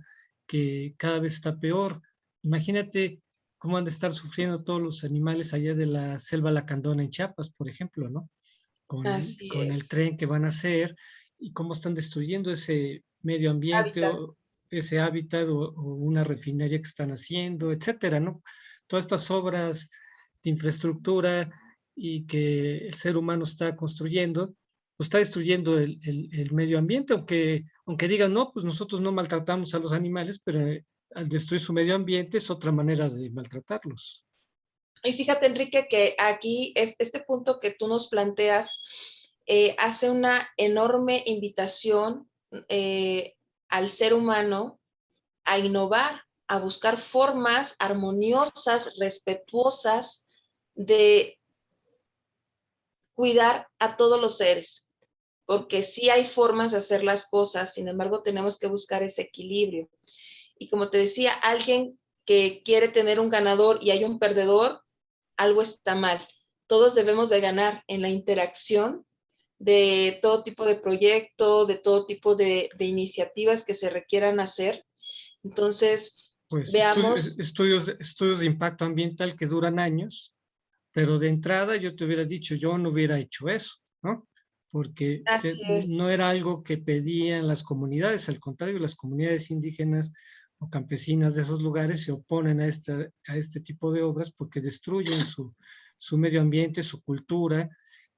que cada vez está peor, imagínate cómo han de estar sufriendo todos los animales allá de la selva lacandona en Chiapas, por ejemplo, ¿no? Así Con el es. tren que van a hacer y cómo están destruyendo ese medio ambiente Hábitat. o ese hábitat o una refinería que están haciendo, etcétera, ¿no? Todas estas obras de infraestructura y que el ser humano está construyendo, pues está destruyendo el medio ambiente, aunque digan, no, pues nosotros no maltratamos a los animales, pero al destruir su medio ambiente es otra manera de maltratarlos. Y fíjate, Enrique, que aquí este punto que tú nos planteas hace una enorme invitación eh, al ser humano a innovar, a buscar formas armoniosas, respetuosas de cuidar a todos los seres, porque sí hay formas de hacer las cosas, sin embargo tenemos que buscar ese equilibrio. Y como te decía, alguien que quiere tener un ganador y hay un perdedor, algo está mal. Todos debemos de ganar en la interacción de todo tipo de proyecto, de todo tipo de iniciativas que se requieran hacer. Entonces, Pues veamos, estudios de impacto ambiental que duran años, pero de entrada yo te hubiera dicho, yo no hubiera hecho eso, ¿no? Porque así es, no era algo que pedían las comunidades, al contrario, las comunidades indígenas o campesinas de esos lugares se oponen a este tipo de obras porque destruyen su medio ambiente, su cultura,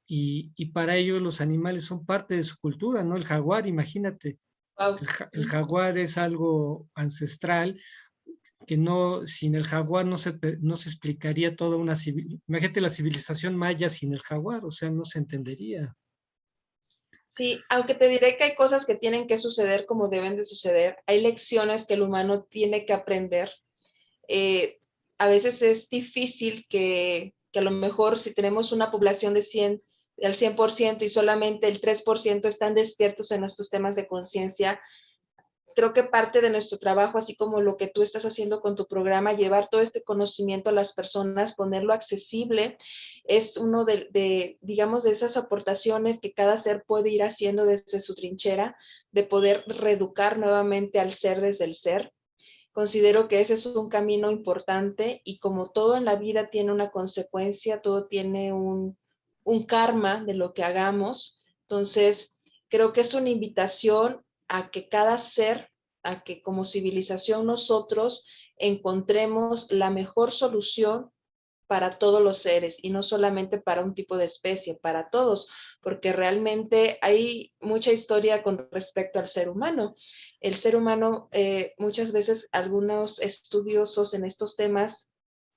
y para ellos los animales son parte de su cultura, ¿no? El jaguar, imagínate, Wow. El jaguar es algo ancestral que no, sin el jaguar no se explicaría toda una civilización. Imagínate la civilización maya sin el jaguar, o sea, no se entendería. Sí, aunque te diré que hay cosas que tienen que suceder como deben de suceder, hay lecciones que el humano tiene que aprender. A veces es difícil que a lo mejor si tenemos una población de 100, del 100% y solamente el 3% están despiertos en estos temas de conciencia, creo que parte de nuestro trabajo, así como lo que tú estás haciendo con tu programa, llevar todo este conocimiento a las personas, ponerlo accesible, es uno digamos, de esas aportaciones que cada ser puede ir haciendo desde su trinchera, de poder reeducar nuevamente al ser desde el ser. Considero que ese es un camino importante y como todo en la vida tiene una consecuencia, todo tiene un karma de lo que hagamos. Entonces, creo que es una invitación a que cada ser, a que como civilización nosotros encontremos la mejor solución para todos los seres y no solamente para un tipo de especie, para todos, porque realmente hay mucha historia con respecto al ser humano. El ser humano, muchas veces algunos estudiosos en estos temas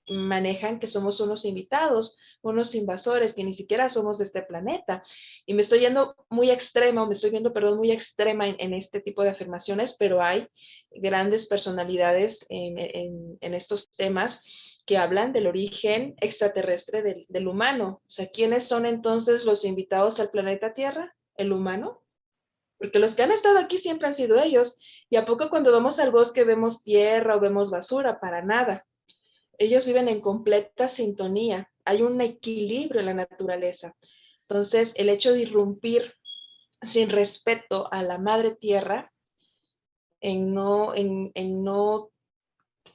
manejan que somos unos invitados, unos invasores, que ni siquiera somos de este planeta. Y me estoy yendo muy extrema, o me estoy viendo, perdón, muy extrema en este tipo de afirmaciones, pero hay grandes personalidades en estos temas que hablan del origen extraterrestre del humano. O sea, ¿quiénes son entonces los invitados al planeta Tierra? ¿El humano? Porque los que han estado aquí siempre han sido ellos. ¿Y a poco cuando vamos al bosque vemos tierra o vemos basura? Para nada. Ellos viven en completa sintonía. Hay un equilibrio en la naturaleza. Entonces, el hecho de irrumpir sin respeto a la madre tierra, en no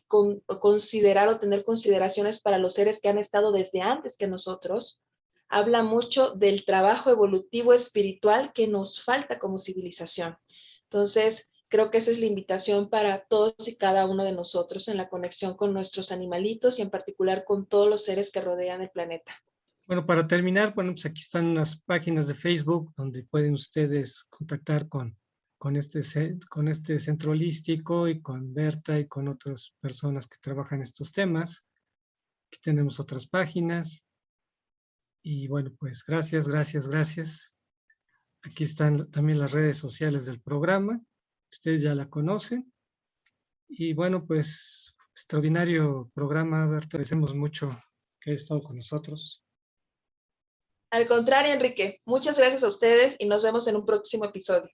considerar o tener consideraciones para los seres que han estado desde antes que nosotros, habla mucho del trabajo evolutivo espiritual que nos falta como civilización. Entonces, creo que esa es la invitación para todos y cada uno de nosotros en la conexión con nuestros animalitos y en particular con todos los seres que rodean el planeta. Bueno, para terminar, bueno, pues aquí están unas páginas de Facebook donde pueden ustedes contactar con este centro holístico y con Berta y con otras personas que trabajan estos temas. Aquí tenemos otras páginas. Y bueno, pues gracias. Aquí están también las redes sociales del programa. Ustedes ya la conocen. Y bueno, pues extraordinario programa, Berta. Agradecemos mucho que hayas estado con nosotros. Al contrario, Enrique, muchas gracias a ustedes y nos vemos en un próximo episodio.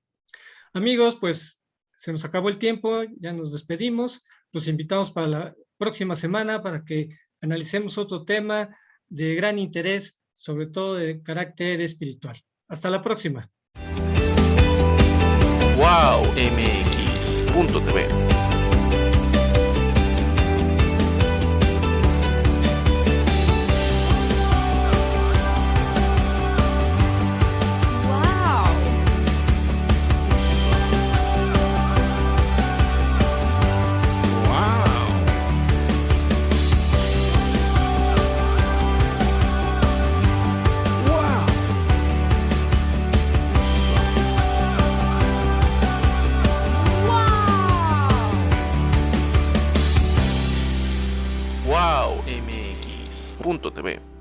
Amigos, pues se nos acabó el tiempo, ya nos despedimos. Los invitamos para la próxima semana para que analicemos otro tema de gran interés, sobre todo de carácter espiritual. Hasta la próxima. WowMX.tv WowMX.tv